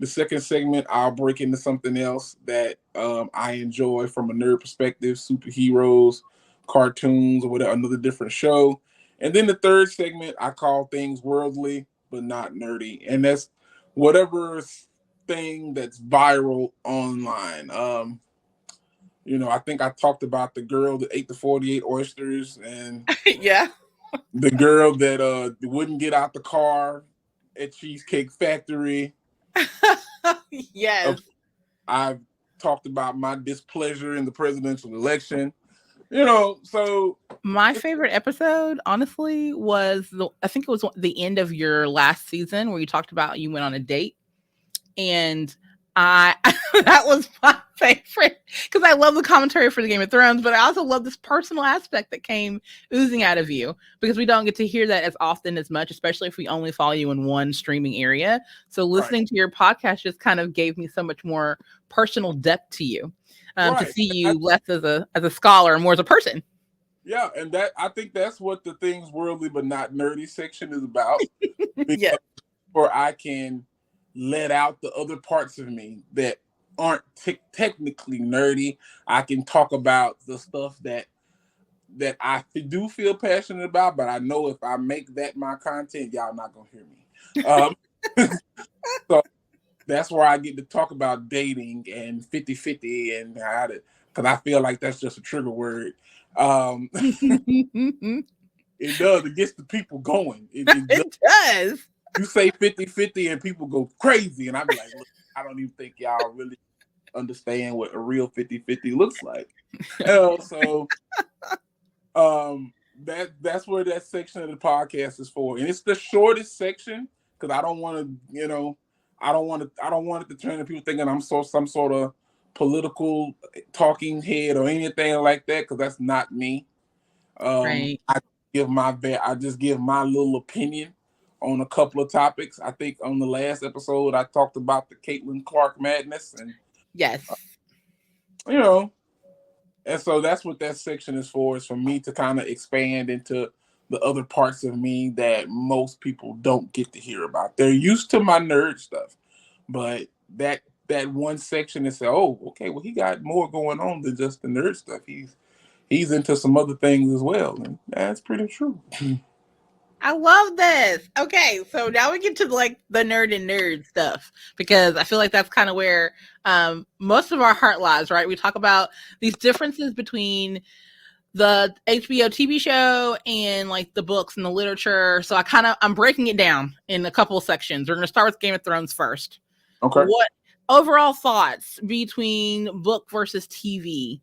The second segment, I'll break into something else that I enjoy from a nerd perspective, superheroes, cartoons, or whatever, another different show. And then the third segment, I call things worldly, but not nerdy. And that's whatever thing that's viral online. I think I talked about the girl that ate the 48 oysters and Yeah. the girl that wouldn't get out the car at Cheesecake Factory. Yes. I've talked about my displeasure in the presidential election. So my favorite episode, honestly, was I think it was the end of your last season where you talked about you went on a date, and that was my favorite because I love the commentary for the Game of Thrones, but I also love this personal aspect that came oozing out of you because we don't get to hear that as often as much, especially if we only follow you in one streaming area. So listening to your podcast just kind of gave me so much more personal depth to you, to see you less as a scholar and more as a person. Yeah, and I think that's what the things worldly but not nerdy section is about. Yeah. Where I can let out the other parts of me that aren't technically nerdy. I can talk about the stuff that I do feel passionate about, but I know if I make that my content, y'all not gonna hear me. So that's where I get to talk about dating and 50-50 and how to, because I feel like that's just a trigger word. It does. It gets the people going. It does. You say 50-50 and people go crazy. And I be like, look, I don't even think y'all really understand what a real 50-50 looks like. So that's where that section of the podcast is for. And it's the shortest section because I don't want to, I don't want it to turn into people thinking I'm some sort of political talking head or anything like that, because that's not me. Right. I just give my little opinion on a couple of topics. I think on the last episode I talked about the Caitlin Clark madness, and yes, and so that's what that section is for. Is for me to kind of expand into the other parts of me that most people don't get to hear about. They're used to my nerd stuff, but that one section is say, oh, okay, well, he got more going on than just the nerd stuff. He's into some other things as well, and that's pretty true. I love this. Okay, so now we get to like the nerd and nerd stuff, because I feel like that's kind of where most of our heart lies, right? We talk about these differences between the HBO TV show and like the books and the literature. So I'm breaking it down in a couple of sections. We're going to start with Game of Thrones first. Okay. What overall thoughts between book versus TV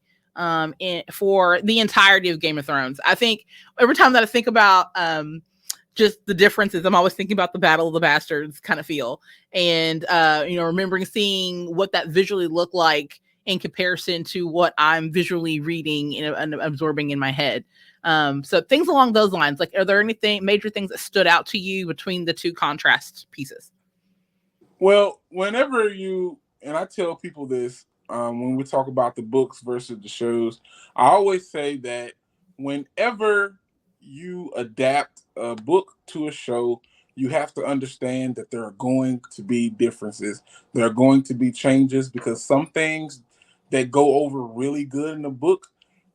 for the entirety of Game of Thrones? I think every time that I think about just the differences, I'm always thinking about the Battle of the Bastards kind of feel, and remembering seeing what that visually looked like in comparison to what I'm visually reading and absorbing in my head. So things along those lines. Like, are there anything major things that stood out to you between the two contrast pieces? Well, whenever and I tell people this when we talk about the books versus the shows, I always say that whenever you adapt a book to a show, you have to understand that there are going to be differences. There are going to be changes, because some things that go over really good in the book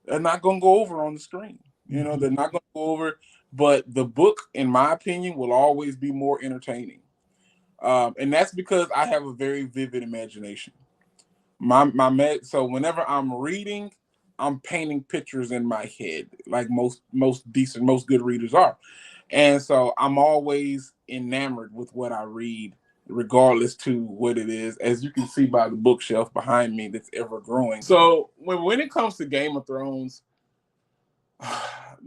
are not going to go over on the screen. They're not going to go over, but the book, in my opinion, will always be more entertaining. And that's because I have a very vivid imagination. So whenever I'm reading, I'm painting pictures in my head, like most good readers are. And so I'm always enamored with what I read, regardless to what it is, as you can see by the bookshelf behind me that's ever growing. So when it comes to Game of Thrones,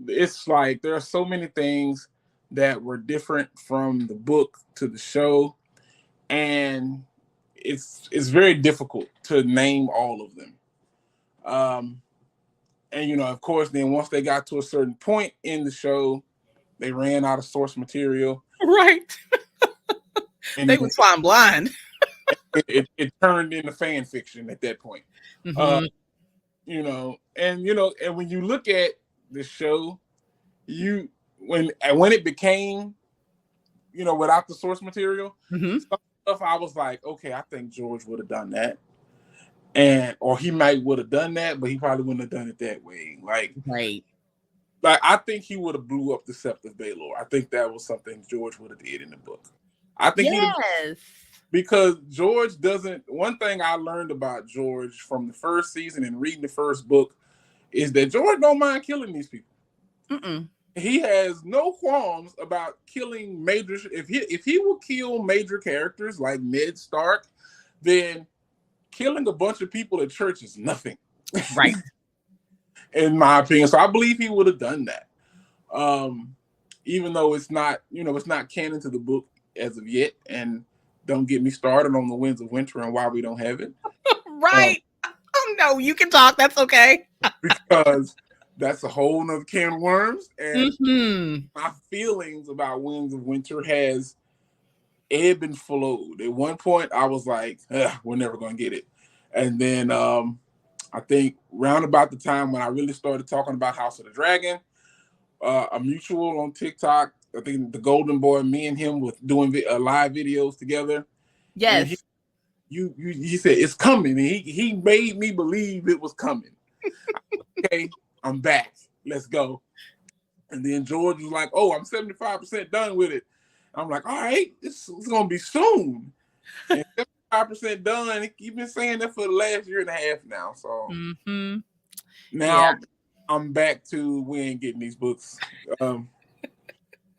it's like there are so many things that were different from the book to the show, and it's very difficult to name all of them. And you know, of course, then once they got to a certain point in the show, they ran out of source material. Right. And they was flying blind. it turned into fan fiction at that point. Mm-hmm. You know, and when you look at the show, when it became, without the source material, Mm-hmm. some stuff I was like, okay, I think George would have done that. Or he would have done that, but he probably wouldn't have done it that way. Like I think he would have blew up the Sept of Baelor. I think that was something George would have did in the book. I think because George doesn't. One thing I learned about George from the first season and reading the first book is that George don't mind killing these people. Mm-mm. He has no qualms about killing major. If he will kill major characters like Ned Stark, then killing a bunch of people at church is nothing. Right. In my opinion. So I believe he would have done that. Even though it's not canon to the book as of yet. And don't get me started on the Winds of Winter and why we don't have it. Right. Oh no, you can talk. That's okay. Because that's a whole nother can of worms. And my feelings about Winds of Winter has ebbed and flowed. At one point, I was like, we're never going to get it. And then I think round about the time when I really started talking about House of the Dragon, a mutual on TikTok, I think the Golden Boy, me and him was doing live videos together. Yes. He said, it's coming. And he made me believe it was coming. Okay, I'm back. Let's go. And then George was like, oh, I'm 75% done with it. I'm like, all right, it's going to be soon. And 75% done. You've been saying that for the last year and a half now. So now I'm back to we ain't getting these books.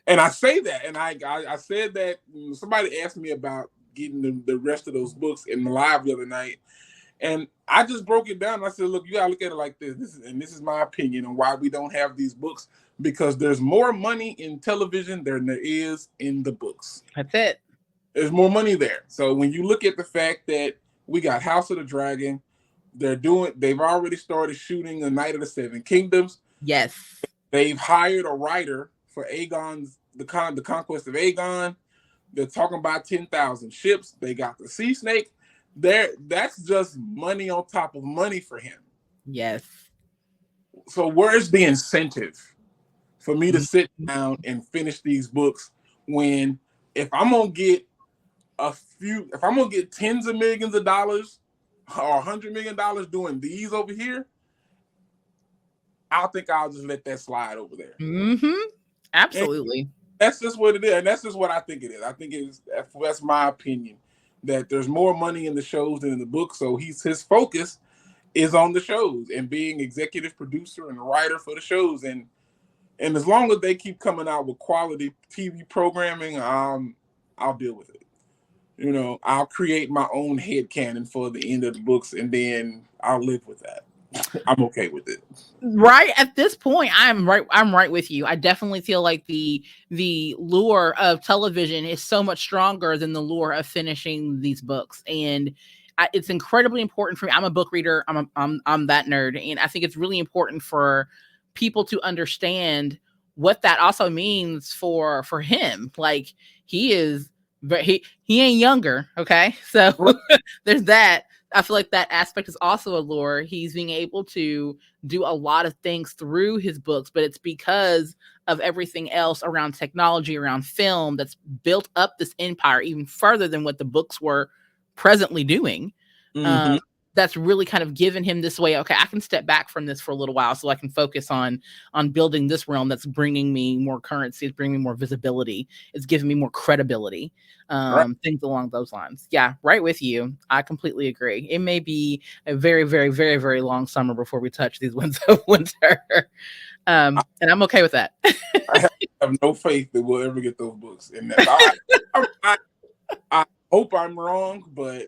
And I say that, and I said that somebody asked me about getting the rest of those books in the live the other night. And I just broke it down. I said, look, you got to look at it like this. This is my opinion on why we don't have these books, because there's more money in television than there is in the books. That's it. There's more money there. So when you look at the fact that we got House of the Dragon, they've already started shooting The Night of the Seven Kingdoms. Yes. They've hired a writer for Aegon's, the Conquest of Aegon. They're talking about 10,000 ships. They got the Sea Snake. That's just money on top of money for him. Yes. So where's the incentive for me to sit down and finish these books when if I'm gonna get tens of millions of dollars or $100 million doing these over here, I think I'll just let that slide over there. Mm-hmm. Absolutely. And that's just what it is, and that's just what I think it is. I think that's my opinion, that there's more money in the shows than in the book. So his focus is on the shows and being executive producer and writer for the shows. And as long as they keep coming out with quality TV programming, I'll deal with it. I'll create my own headcanon for the end of the books, and then I'll live with that. I'm okay with it. Right at this point, I'm right with you. I definitely feel like the lure of television is so much stronger than the lure of finishing these books, and it's incredibly important for me. I'm a book reader. I'm that nerd, and I think it's really important for people to understand what that also means for him. Like he ain't younger, okay? So there's that. I feel like that aspect is also a lure. He's being able to do a lot of things through his books, but it's because of everything else around technology, around film, that's built up this empire even further than what the books were presently doing. Mm-hmm. That's really kind of given him this way. Okay, I can step back from this for a little while so I can focus on building this realm that's bringing me more currency, it's bringing me more visibility, it's giving me more credibility, things along those lines. Yeah, right with you. I completely agree. It may be a very, very, very, very long summer before we touch these Winds of Winter. And I'm okay with that. I have no faith that we'll ever get those books. And I hope I'm wrong, but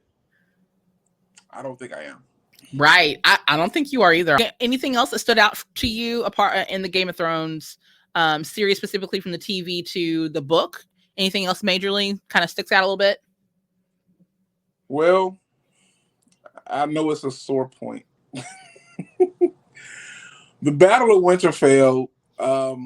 I don't think I am. Right. I don't think you are either. Anything else that stood out to you apart in the Game of Thrones series specifically from the TV to the book? Anything else majorly kind of sticks out a little bit? Well, I know it's a sore point. The Battle of Winterfell. I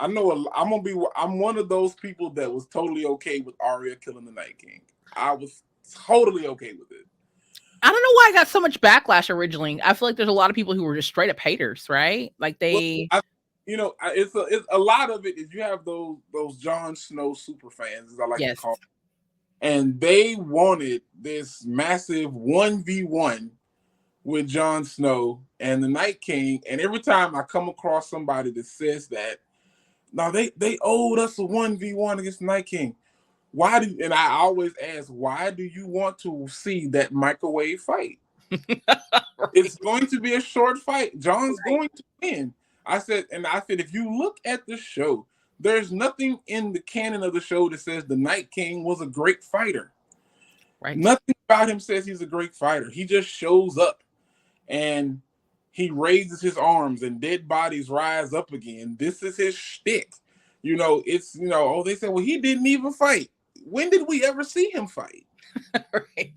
know I'm one of those people that was totally okay with Arya killing the Night King. I was totally okay with it. I don't know why I got so much backlash originally. I feel like there's a lot of people who were just straight up haters, right? Like they, it's a lot of it is you have those Jon Snow super fans, as I like to call them, and they wanted this massive 1v1 with Jon Snow and the Night King. And every time I come across somebody that says that, no, they owed us a 1v1 against the Night King. And I always ask, why do you want to see that microwave fight? Right. It's going to be a short fight. John's going to win. I said, if you look at the show, there's nothing in the canon of the show that says the Night King was a great fighter. Right. Nothing about him says he's a great fighter. He just shows up and he raises his arms and dead bodies rise up again. This is his shtick. They said, well, he didn't even fight. When did we ever see him fight? Right.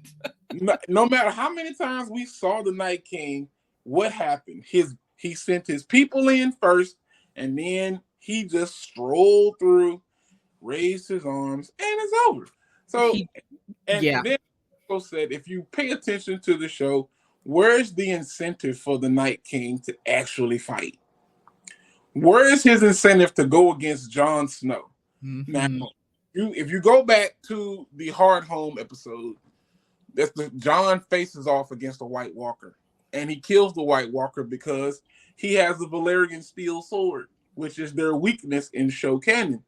No matter how many times we saw the Night King, what happened? He sent his people in first, and then he just strolled through, raised his arms, and it's over. So, then also said, if you pay attention to the show, where's the incentive for the Night King to actually fight? Where is his incentive to go against Jon Snow? Mm-hmm. Now, if you go back to the Hard Home episode, Jon faces off against a White Walker, and he kills the White Walker because he has a Valyrian steel sword, which is their weakness in show canon.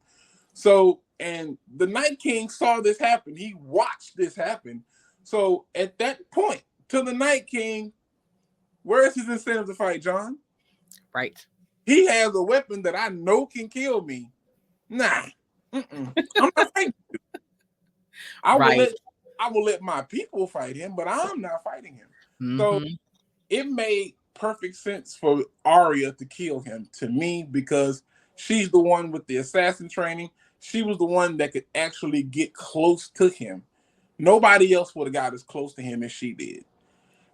So, and the Night King saw this happen. He watched this happen. So, at that point, to the Night King, where is his incentive to fight, Jon? Right. He has a weapon that I know can kill me. Nah. I'm not fighting you. I will let my people fight him, but I'm not fighting him. Mm-hmm. So it made perfect sense for Arya to kill him to me because she's the one with the assassin training. She was the one that could actually get close to him. Nobody else would have got as close to him as she did.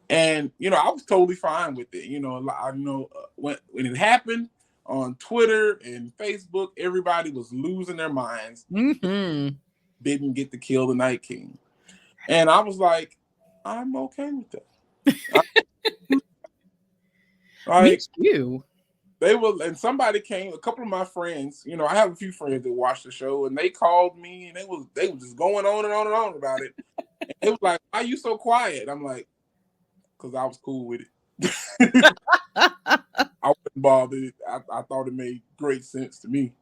And, I was totally fine with it. I know when it happened on Twitter and Facebook, everybody was losing their minds. Mm-hmm. Didn't get to kill the Night King. And I was like, I'm okay with that. Me too. And somebody came, a couple of my friends, I have a few friends that watch the show, and they called me and they were just going on and on and on about it. And it was like, why are you so quiet? I'm like, because I was cool with it. I wasn't bothered. I thought it made great sense to me.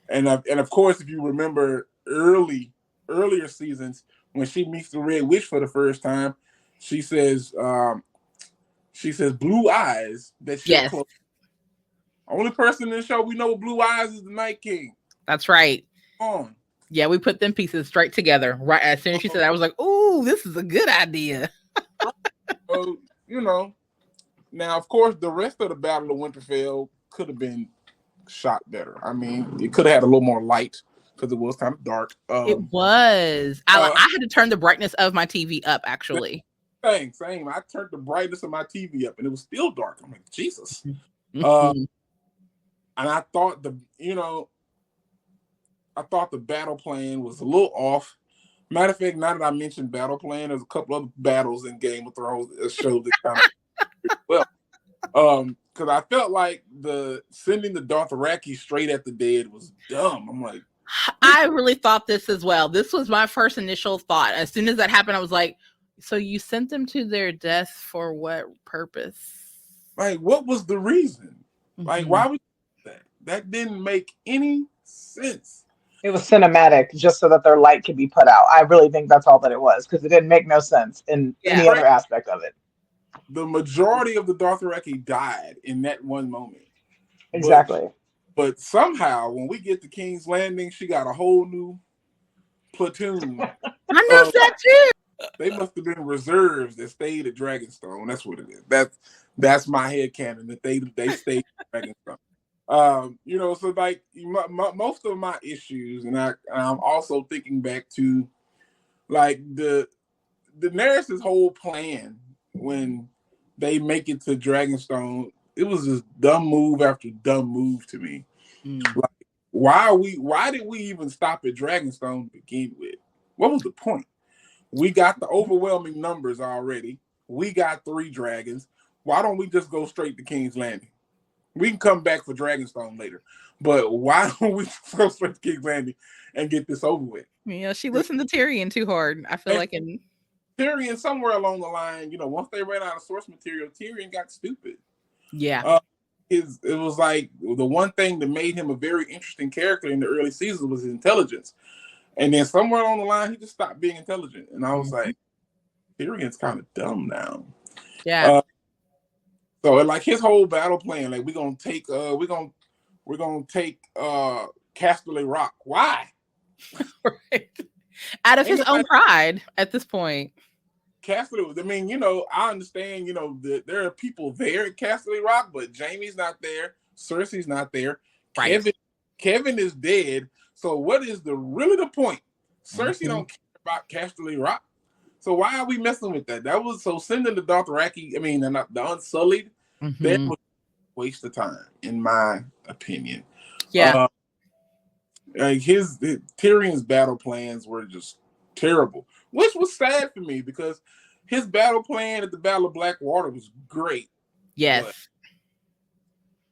And of course, if you remember earlier seasons, when she meets the Red Witch for the first time, she says blue eyes that she'll close. Only person in the show we know with blue eyes is the Night King. That's right. On. Yeah, we put them pieces straight together. Right as soon as she said that, I was like, "Ooh, this is a good idea." So, now of course the rest of the Battle of Winterfell could have been shot better. I mean, it could have had a little more light because it was kind of dark. It was. I had to turn the brightness of my TV up, actually. Same. I turned the brightness of my TV up, and it was still dark. I'm like, Jesus. And I thought the battle plan was a little off. Matter of fact, now that I mentioned battle plan, there's a couple other battles in Game of Thrones that show this kind of well. Because I felt like sending the Dothraki straight at the dead was dumb. I'm like, I really thought this as well. This was my first initial thought. As soon as that happened, I was like, so you sent them to their death for what purpose? Like, what was the reason? Mm-hmm. Like, why would you do that? That didn't make any sense. It was cinematic, just so that their light could be put out. I really think that's all that it was, because it didn't make no sense in any other aspect of it. The majority of the Dothraki died in that one moment. Exactly. But somehow, when we get to King's Landing, she got a whole new platoon. I noticed that too. They must have been reserves that stayed at Dragonstone. That's what it is. That's my headcanon, that they stayed at Dragonstone. So like most of my issues, and I'm also thinking back to like the Daenerys' whole plan when they make it to Dragonstone. It was just dumb move after dumb move to me. Like, why did we even stop at Dragonstone to begin with? What was the point? We got the overwhelming numbers already. We got 3 dragons. Why don't we just go straight to King's Landing? We can come back for Dragonstone later. But why don't we go straight to King's Landing and get this over with? Yeah, she listened to Tyrion too hard. I feel like Tyrion, somewhere along the line, once they ran out of source material, Tyrion got stupid. Yeah. It was like the one thing that made him a very interesting character in the early seasons was his intelligence. And then somewhere along the line, he just stopped being intelligent. And I was like, Tyrion's kind of dumb now. Yeah. So like his whole battle plan, like we're gonna take Casterly Rock. Why? Right. Out of his own pride at this point. Casterly, I understand, there are people there at Casterly Rock, but Jaime's not there, Cersei's not there, right. Kevin is dead. So what is really the point? Cersei don't care about Casterly Rock. So why are we messing with that? That was so sending the Dothraki, not the Unsullied, that was a waste of time, in my opinion. Yeah. Like Tyrion's battle plans were just terrible, which was sad for me because his battle plan at the Battle of Blackwater was great. Yes. But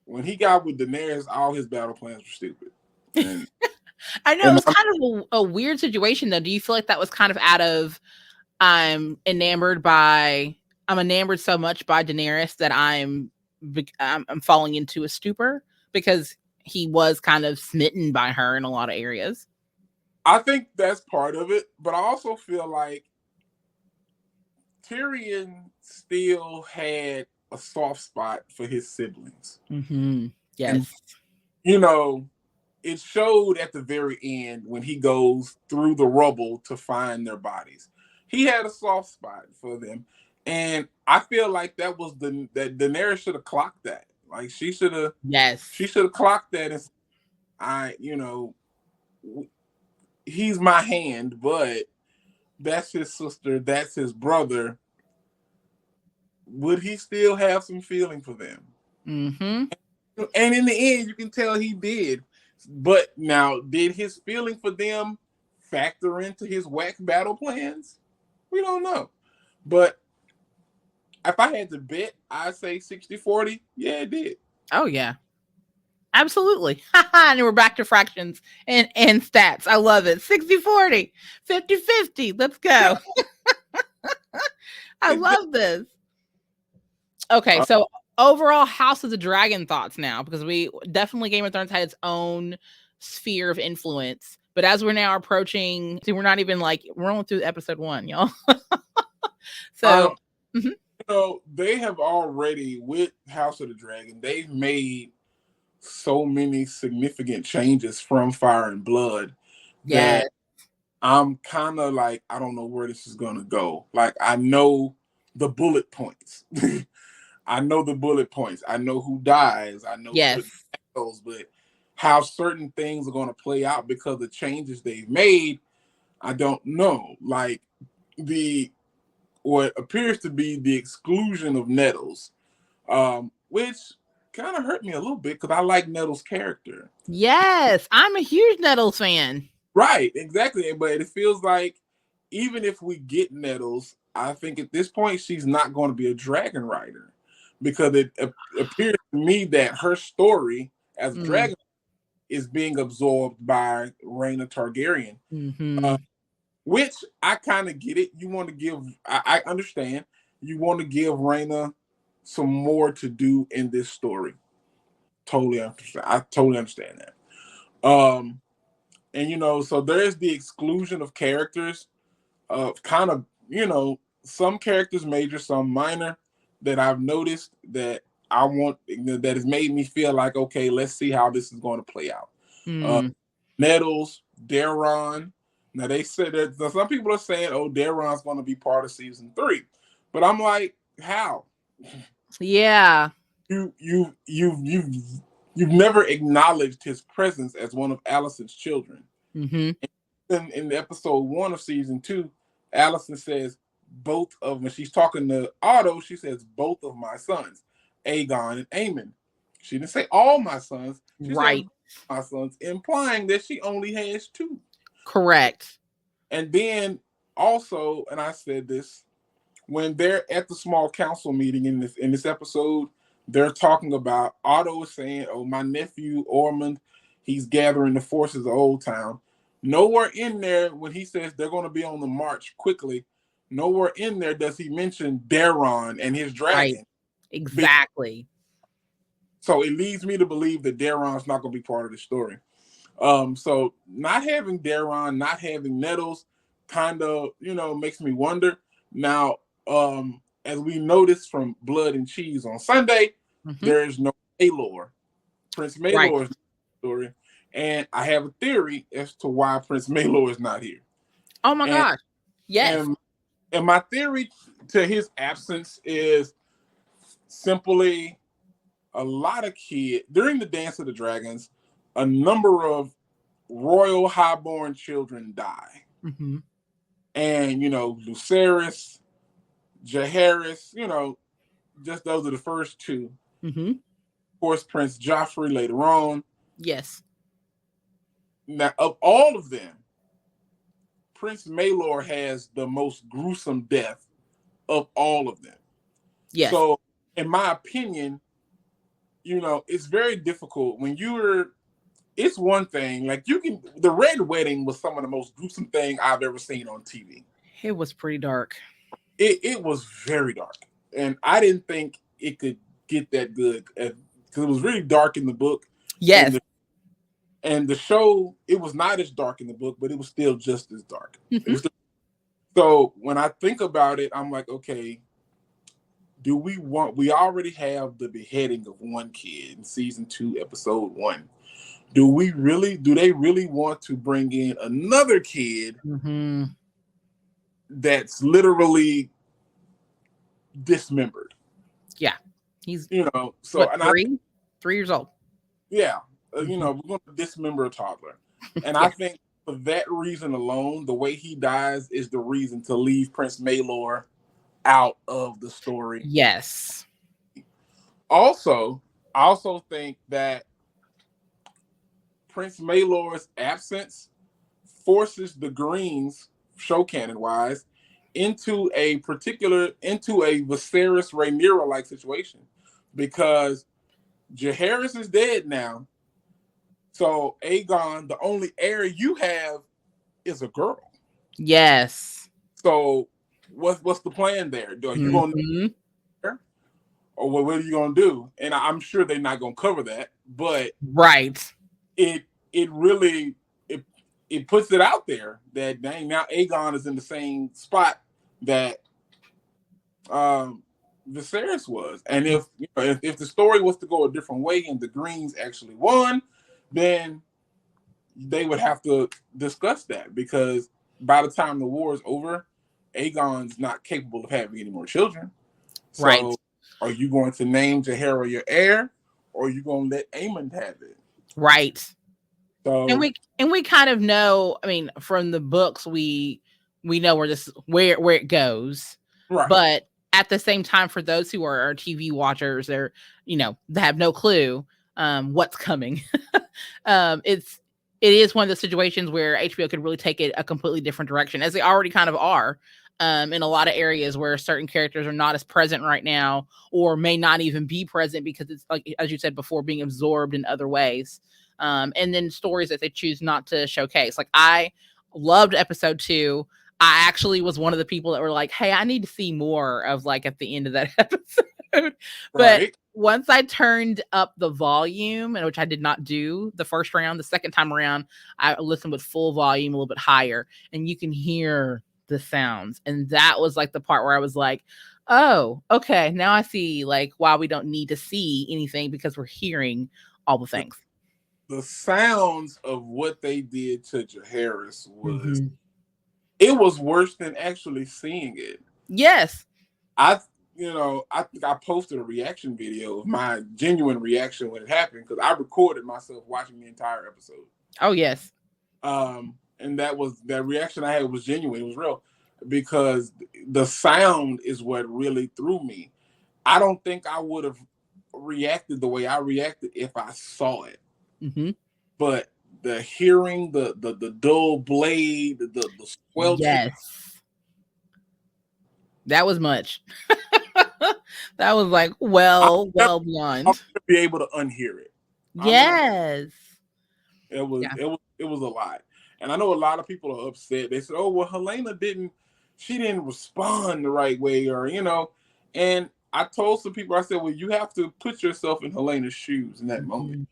when he got with Daenerys, all his battle plans were stupid. And, I know, it was kind of a weird situation, though. Do you feel like that was kind of out of I'm enamored so much by Daenerys that I'm falling into a stupor because he was kind of smitten by her in a lot of areas? I think that's part of it, but I also feel like Tyrion still had a soft spot for his siblings. Yes. And, it showed at the very end when he goes through the rubble to find their bodies. He had a soft spot for them. And I feel like that Daenerys should have clocked that. Like she should have clocked that and he's my hand, but that's his sister, that's his brother. Would he still have some feeling for them? And in the end, you can tell he did. But now, did his feeling for them factor into his whack battle plans? We don't know. But if I had to bet, I'd say 60-40. Yeah, it did. Oh, yeah. Absolutely. And we're back to fractions and stats. I love it. 60-40, 50-50. Let's go. I love this. Okay, so overall House of the Dragon thoughts now, because we definitely Game of Thrones had its own sphere of influence. But as we're now approaching, we're not even we're only through episode 1, y'all. So, they have already, with House of the Dragon, they've made so many significant changes from Fire and Blood that I'm kind of like, I don't know where this is going to go. Like, I know the bullet points. I know who dies. I know who goes, but how certain things are going to play out because of the changes they've made, I don't know. Like what appears to be the exclusion of Nettles, which kind of hurt me a little bit because I like Nettles' character. Yes, I'm a huge Nettles fan. Right, exactly. But it feels like even if we get Nettles, I think at this point she's not going to be a dragon rider because it appears to me that her story as a dragon is being absorbed by Rhaena Targaryen, which I kind of get it. You want to give, I understand, you want to give Rhaena some more to do in this story. Totally understand. I totally understand that. And so there's the exclusion of characters, kind of, some characters major, some minor, that I've noticed that that has made me feel like, okay, let's see how this is going to play out. Nettles, Daron. Now they said that some people are saying, oh, Daron's going to be part of season 3, but I'm like, how? Yeah. You've you've never acknowledged his presence as one of Allison's children. In episode 1 of season 2, Allison says both of, when she's talking to Otto, she says both of my sons, Aegon and Aemon. She didn't say all my sons. She said my sons, implying that she only has 2. Correct. And then also, and I said this, when they're at the small council meeting in this episode, they're talking about, Otto is saying, oh, my nephew Ormond, he's gathering the forces of Old Town. Nowhere in there, when he says they're going to be on the march quickly, nowhere in there does he mention Daron and his dragon. Right. Exactly. So it leads me to believe that Daron's not going to be part of the story. So not having Daron, not having Nettles, kind of, makes me wonder. Now, as we noticed from Blood and Cheese on Sunday, there is no Maelor. Prince Maelor is not in the story. And I have a theory as to why Prince Maelor is not here. Oh my gosh. Yes. And my theory to his absence is simply a lot of kids, during the Dance of the Dragons, a number of royal highborn children die. And, Lucerys, Jaehaerys, just those are the first 2. Of course, Prince Joffrey later on. Yes. Now, of all of them, Prince Maelor has the most gruesome death of all of them. Yes. So, in my opinion, it's very difficult when it's one thing, like the Red Wedding was some of the most gruesome thing I've ever seen on TV. It was pretty dark. It was very dark. And I didn't think it could get that good because it was really dark in the book. Yes. And the show, it was not as dark in the book, but it was still just as dark. So when I think about it, I'm like, okay, we already have the beheading of one kid in season 2, episode 1. Do they really want to bring in another kid that's literally dismembered? Yeah. He's, so what, and 3 years old. Yeah. We're going to dismember a toddler. And I think for that reason alone, the way he dies is the reason to leave Prince Maelor out of the story. Yes. Also, I also think that Prince Maelor's absence forces the Greens, show canon wise, into a Viserys Rhaenyra like situation, because Jaehaerys is dead now. So Aegon, the only heir you have is a girl. Yes. So what's the plan there? Are you going to, or what are you going to do? And I'm sure they're not going to cover that, but it really puts it out there that dang, now Aegon is in the same spot that Viserys was. And if the story was to go a different way and the Greens actually won, then they would have to discuss that, because by the time the war is over, Aegon's not capable of having any more children. So are you going to name Jaehaerys your heir, or are you going to let Aemon have it? Right. So and we kind of know, I mean, from the books, we know where it goes. Right. But at the same time, for those who are our TV watchers, they have no clue what's coming. It is one of the situations where HBO could really take it a completely different direction, as they already kind of are in a lot of areas where certain characters are not as present right now, or may not even be present because it's, like, as you said before, being absorbed in other ways. And then stories that they choose not to showcase. Like, I loved episode 2. I actually was one of the people that were like, hey, I need to see more of, like, at the end of that episode. But once I turned up the volume, and which I did not do the first round, the second time around, I listened with full volume, a little bit higher, and you can hear the sounds. And that was like the part where I was like, oh, okay, now I see like why we don't need to see anything, because we're hearing all the things. The sounds of what they did to Jaehaerys it was worse than actually seeing it. Yes. I think I posted a reaction video of my genuine reaction when it happened because I recorded myself watching the entire episode. Oh yes. And that reaction I had was genuine. It was real because the sound is what really threw me. I don't think I would have reacted the way I reacted if I saw it. Mm-hmm. But the hearing, the dull blade, the squelching. Yes. That was much. That was like well beyond. I'll never be able to unhear it. Yes. It was a lot. And I know a lot of people are upset. They said, "Oh, well, Helena didn't respond the right way," or and I told some people, I said, well, you have to put yourself in Helena's shoes in that moment.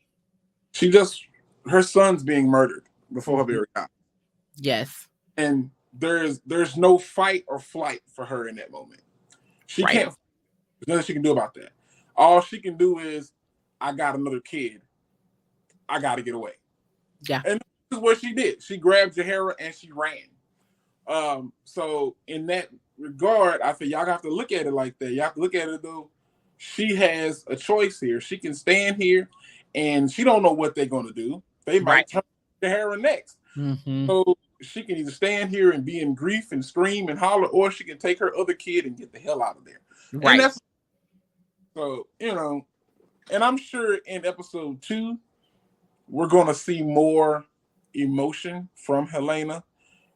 Her son's being murdered before her very eyes. Yes. And there's no fight or flight for her in that moment. She can't, there's nothing she can do about that. All she can do is, I got another kid. I got to get away. Yeah. And this is what she did. She grabbed Jahara and she ran. So in that regard, I feel y'all have to look at it like that. Y'all have to look at it though. She has a choice here. She can stand here, and she don't know what they're going to do. They might turn Jahara next. Mm-hmm. So she can either stand here and be in grief and scream and holler, or she can take her other kid and get the hell out of there. Right. And that's, so and I'm sure in episode 2, we're going to see more emotion from Helena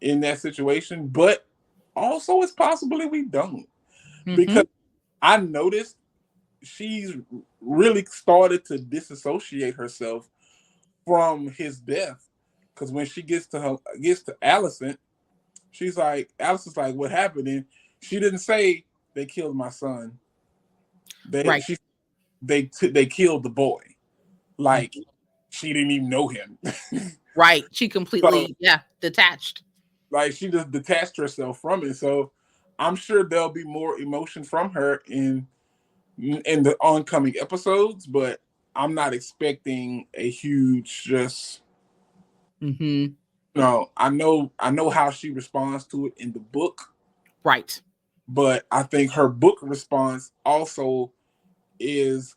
in that situation, but also it's possibly we don't, because I noticed she's really started to disassociate herself from his death, because when she gets to Allison, Allison's like, what happened? And she didn't say they killed my son. They killed the boy. Like, she didn't even know him. Right. She completely detached. Like, she just detached herself from it. So I'm sure there'll be more emotion from her in the oncoming episodes, but I'm not expecting a huge just no. I know how she responds to it in the book. Right. But I think her book response also is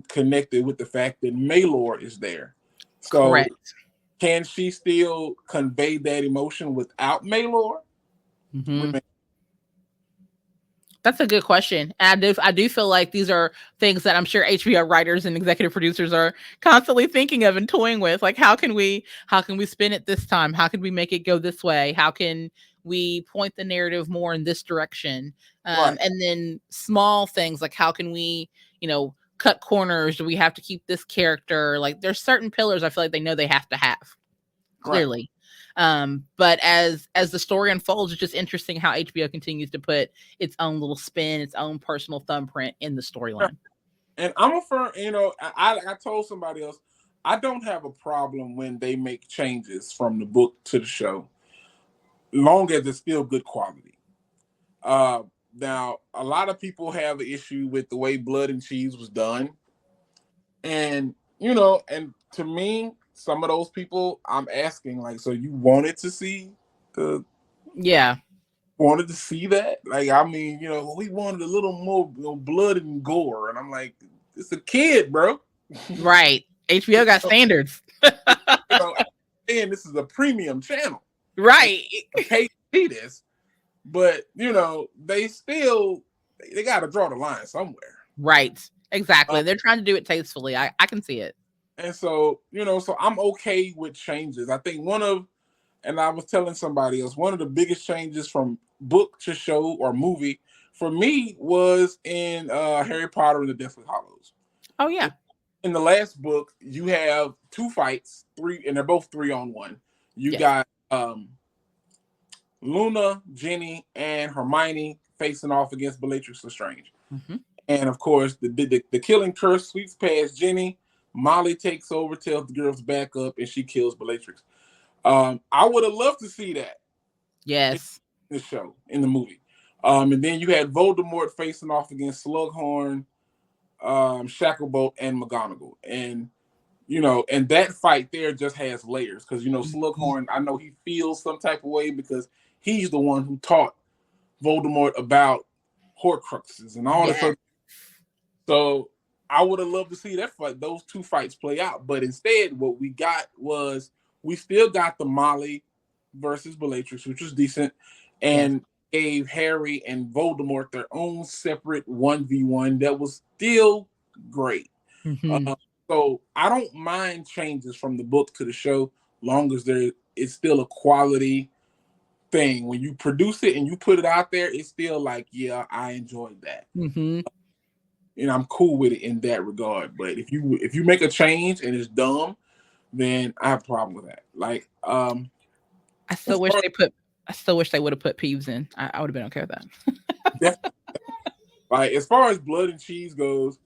connected with the fact that Maylor is there. So correct. Can she still convey that emotion without Maylor? That's a good question. And I do feel like these are things that I'm sure HBO writers and executive producers are constantly thinking of and toying with. Like, how can we spin it this time? How can we make it go this way? How can we point the narrative more in this direction? And then small things like, how can we, cut corners? Do we have to keep this character? Like, there's certain pillars I feel like they know they have to have, clearly. But as the story unfolds, it's just interesting how HBO continues to put its own little spin, its own personal thumbprint in the storyline. And I'm a firm, I told somebody else, I don't have a problem when they make changes from the book to the show, long as it's still good quality. Now, a lot of people have an issue with the way Blood and Cheese was done. And, and to me, some of those people, I'm asking, like, so you wanted to see that? Like, I mean, we wanted a little more blood and gore. And I'm like, it's a kid, bro. Right. HBO got standards. And this is a premium channel. Right. Okay, see this. But, they got to draw the line somewhere. Right. Exactly. They're trying to do it tastefully. I can see it. And so, so I'm okay with changes. I think and I was telling somebody else, one of the biggest changes from book to show or movie for me was in Harry Potter and the Deathly Hallows. Oh, yeah. In the last book, you have 2 fights, 3, and they're both 3-on-1. You got Luna, Ginny, and Hermione facing off against Bellatrix Lestrange. And of course, the killing curse sweeps past Ginny. Molly takes over, tells the girls back up, and she kills Bellatrix. I would have loved to see that. Yes. In the show, in the movie. And then you had Voldemort facing off against Slughorn, Shacklebolt, and McGonagall. And, and that fight there just has layers. Because, Slughorn, I know he feels some type of way because he's the one who taught Voldemort about Horcruxes and all this Yes. other. So I would have loved to see that fight, those two fights play out. But instead, what we got was we still got the Molly versus Bellatrix, which was decent, and gave Harry and Voldemort their own separate 1v1 that was still great. Mhm. So I don't mind changes from the book to the show, long as there it's still a quality thing. When you produce it and you put it out there, it's still like, yeah, I enjoyed that. Mhm. And I'm cool with it in that regard. But if you make a change and it's dumb, then I have a problem with that. Like, I still wish they would have put Peeves in. I would have been okay with that. like as far as Blood and Cheese goes,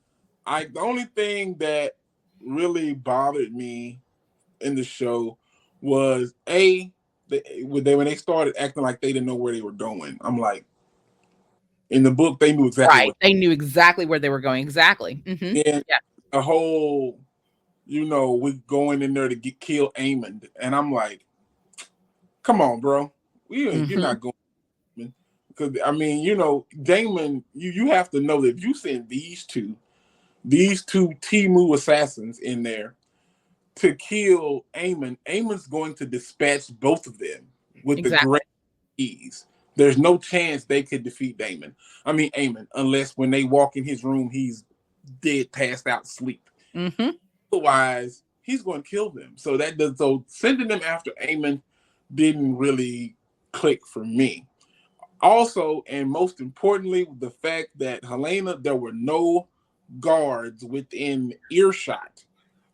the only thing that really bothered me in the show was when they started acting like they didn't know where they were going. I'm like, in the book they knew exactly Right. They knew exactly where they were going. Exactly. Mhm. and Yeah. the whole, we going in there to kill Aemon, and I'm like, come on, bro, you're Mhm. not going. Because I mean, Damon, you have to know that if you send these two Timu assassins in there to kill Aemon, Aemon's going to dispatch both of them with the Exactly. great ease. There's no chance they could defeat Aemon, unless when they walk in his room, he's dead, passed out, sleep. Mhm. Otherwise, he's going to kill them. So sending them after Aemon didn't really click for me. Also, and most importantly, the fact that Helena, there were no guards within earshot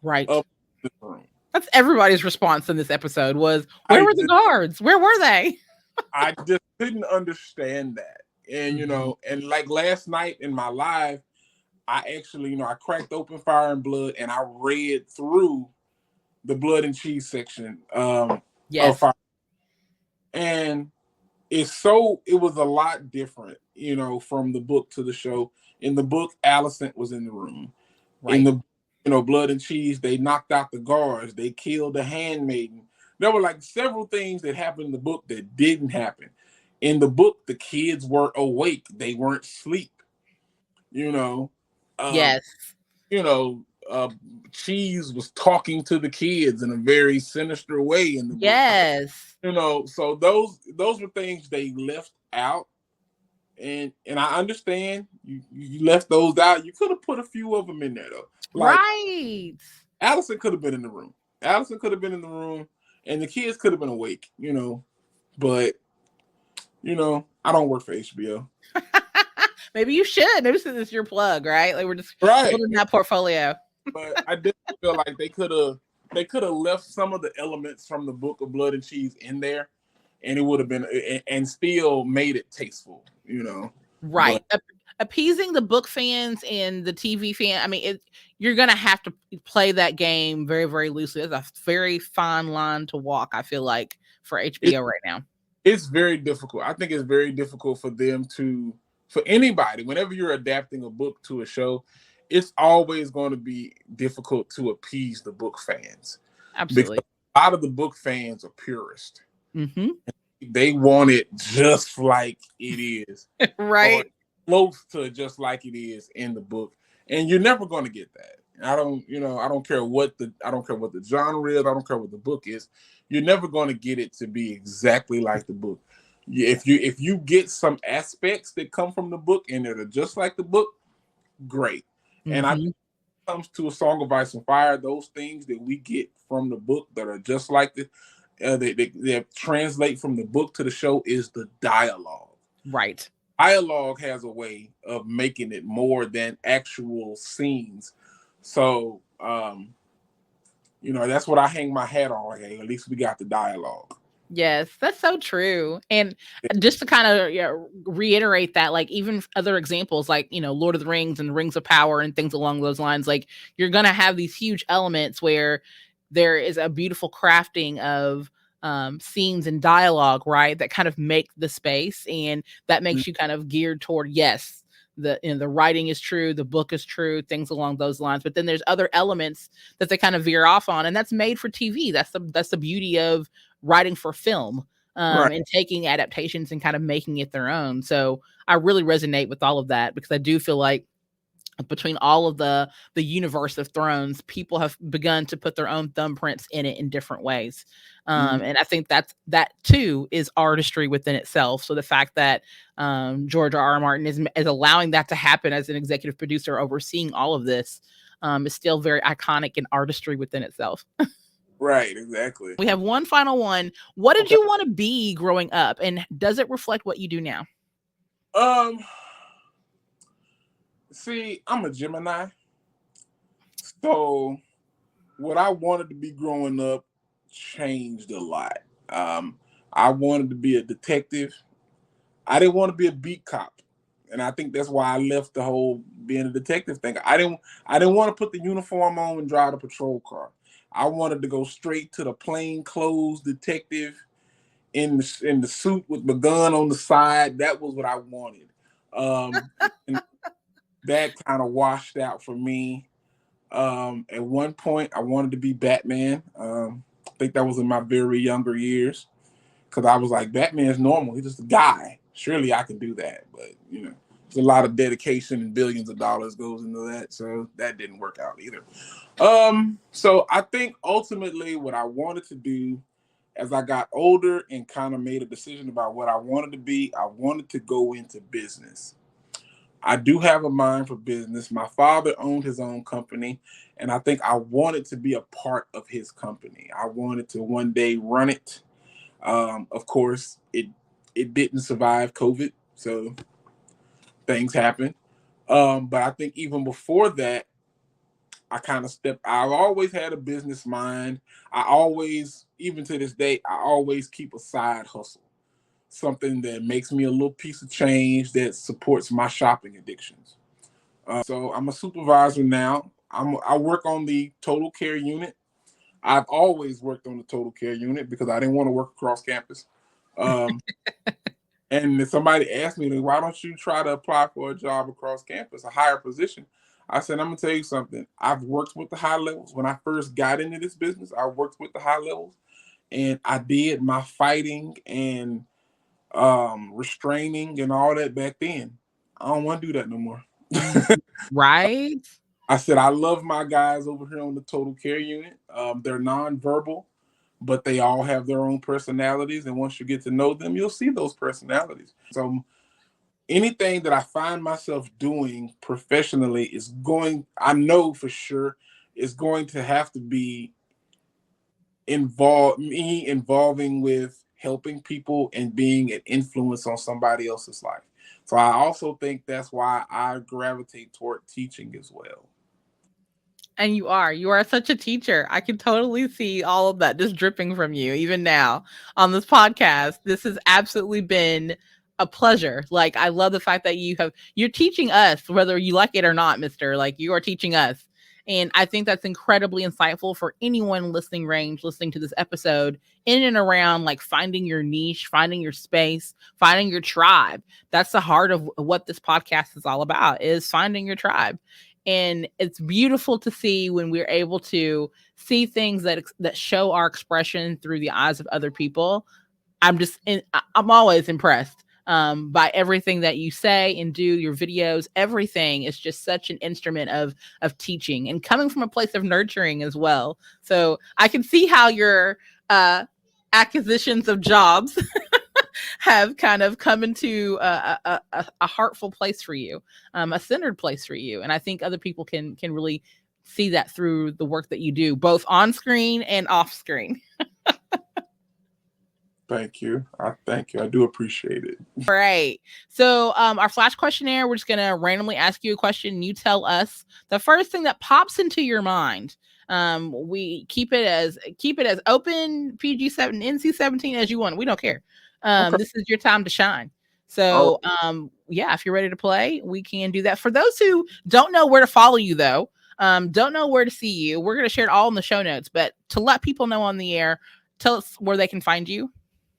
Right. of the room. That's everybody's response in this episode was, where were the guards? Where were they? I just couldn't understand that. And, and like last night in my live, I actually, I cracked open Fire and Blood and I read through the Blood and Cheese section of Fire. And it was a lot different, from the book to the show. In the book, Alicent was in the room. Right. In the, Blood and Cheese, they knocked out the guards. They killed the handmaiden. There were like several things that happened in the book that didn't happen. In the book, the kids were awake. They weren't asleep. Yes. Cheese was talking to the kids in a very sinister way in the book. Yes. So those were things they left out. And I understand you left those out. You could have put a few of them in there though. Like, right. Allison could have been in the room. And the kids could have been awake, but I don't work for HBO. Maybe you should. Maybe this is your plug, right? Like we're just building that portfolio. But I did feel like they could have left some of the elements from the book of Blood and Cheese in there, and it would have been and still made it tasteful, Right. But appeasing the book fans and the TV fan. I mean, you're gonna have to play that game very, very loosely. It's a very fine line to walk, I feel like, for HBO right now. It's very difficult. I think it's very difficult for them for anybody, whenever you're adapting a book to a show, it's always going to be difficult to appease the book fans. Absolutely. Because a lot of the book fans are purists. Mm-hmm. They want it just like it is. Right. Or close to just like it is in the book. And you're never going to get that. I don't care what the genre is. I don't care what the book is. You're never going to get it to be exactly like the book. If you get some aspects that come from the book and that are just like the book, great. Mm-hmm. And I think when it comes to A Song of Ice and Fire, those things that we get from the book that are just like they translate from the book to the show is the dialogue. Right. Dialogue has a way of making it more than actual scenes. So, that's what I hang my hat on. Like, hey, at least we got the dialogue. Yes, that's so true. And just to kind of reiterate that, like even other examples like, Lord of the Rings and Rings of Power and things along those lines, like you're going to have these huge elements where there is a beautiful crafting of scenes and dialogue, right? That kind of make the space and that makes you kind of geared toward, yes, the writing is true, the book is true, things along those lines. But then there's other elements that they kind of veer off on, and that's made for TV. That's the beauty of writing for film. Right. and taking adaptations and kind of making it their own. So I really resonate with all of that because I do feel like between all of the universe of Thrones, people have begun to put their own thumbprints in it in different ways. And I think that too is artistry within itself. So the fact that George R. Martin is allowing that to happen as an executive producer, overseeing all of this, is still very iconic and artistry within itself. Right, exactly. We have one final one. What did Okay. you want to be growing up, and does it reflect what you do now? See, I'm a Gemini. So what I wanted to be growing up changed a lot. I wanted to be a detective. I didn't want to be a beat cop. And I think that's why I left the whole being a detective thing. I didn't want to put the uniform on and drive the patrol car. I wanted to go straight to the plain clothes detective in the suit with the gun on the side. That was what I wanted. And that kind of washed out for me. At one point, I wanted to be Batman. I think that was in my very younger years because I was like, Batman's normal. He's just a guy. Surely I can do that. But, there's a lot of dedication and billions of dollars goes into that. So that didn't work out either. So I think ultimately what I wanted to do as I got older and kind of made a decision about what I wanted to be, I wanted to go into business. I do have a mind for business. My father owned his own company, and I think I wanted to be a part of his company. I wanted to one day run it. Of course, it didn't survive COVID, so things happen. But I think even before that, I've always had a business mind. I always, even to this day, I always keep a side hustle, something that makes me a little piece of change that supports my shopping addictions. So I'm a supervisor now. I work on the total care unit. I've always worked on the total care unit because I didn't want to work across campus. Um, and if somebody asked me, why don't you try to apply for a job across campus, a higher position? I said, I'm going to tell you something. I've worked with the high levels. When I first got into this business, I worked with the high levels, and I did my fighting and restraining and all that back then. I don't want to do that no more. Right? I said, I love my guys over here on the total care unit. They're nonverbal, but they all have their own personalities. And once you get to know them, you'll see those personalities. So anything that I find myself doing professionally I know for sure, is going to have to be involving with helping people and being an influence on somebody else's life. So I also think that's why I gravitate toward teaching as well. And you are such a teacher. I can totally see all of that just dripping from you, even now on this podcast. This has absolutely been a pleasure. Like, I love the fact that you're teaching us, whether you like it or not, mister. Like, you are teaching us. And I think that's incredibly insightful for anyone listening to this episode in and around, like, finding your niche, finding your space, finding your tribe. That's the heart of what this podcast is all about, is finding your tribe. And it's beautiful to see when we're able to see things that show our expression through the eyes of other people. I'm always impressed by everything that you say and do. Your videos, everything is just such an instrument of teaching and coming from a place of nurturing as well. So I can see how your acquisitions of jobs have kind of come into a heartful place for you, a centered place for you. And I think other people can really see that through the work that you do, both on screen and off screen. Thank you. I do appreciate it. All right. So our flash questionnaire, we're just going to randomly ask you a question. And you tell us the first thing that pops into your mind. We keep it as open, PG-7, NC-17 as you want. We don't care. Okay. This is your time to shine. So, yeah, if you're ready to play, we can do that. For those who don't know where to follow you, though, don't know where to see you, we're going to share it all in the show notes. But to let people know on the air, tell us where they can find you.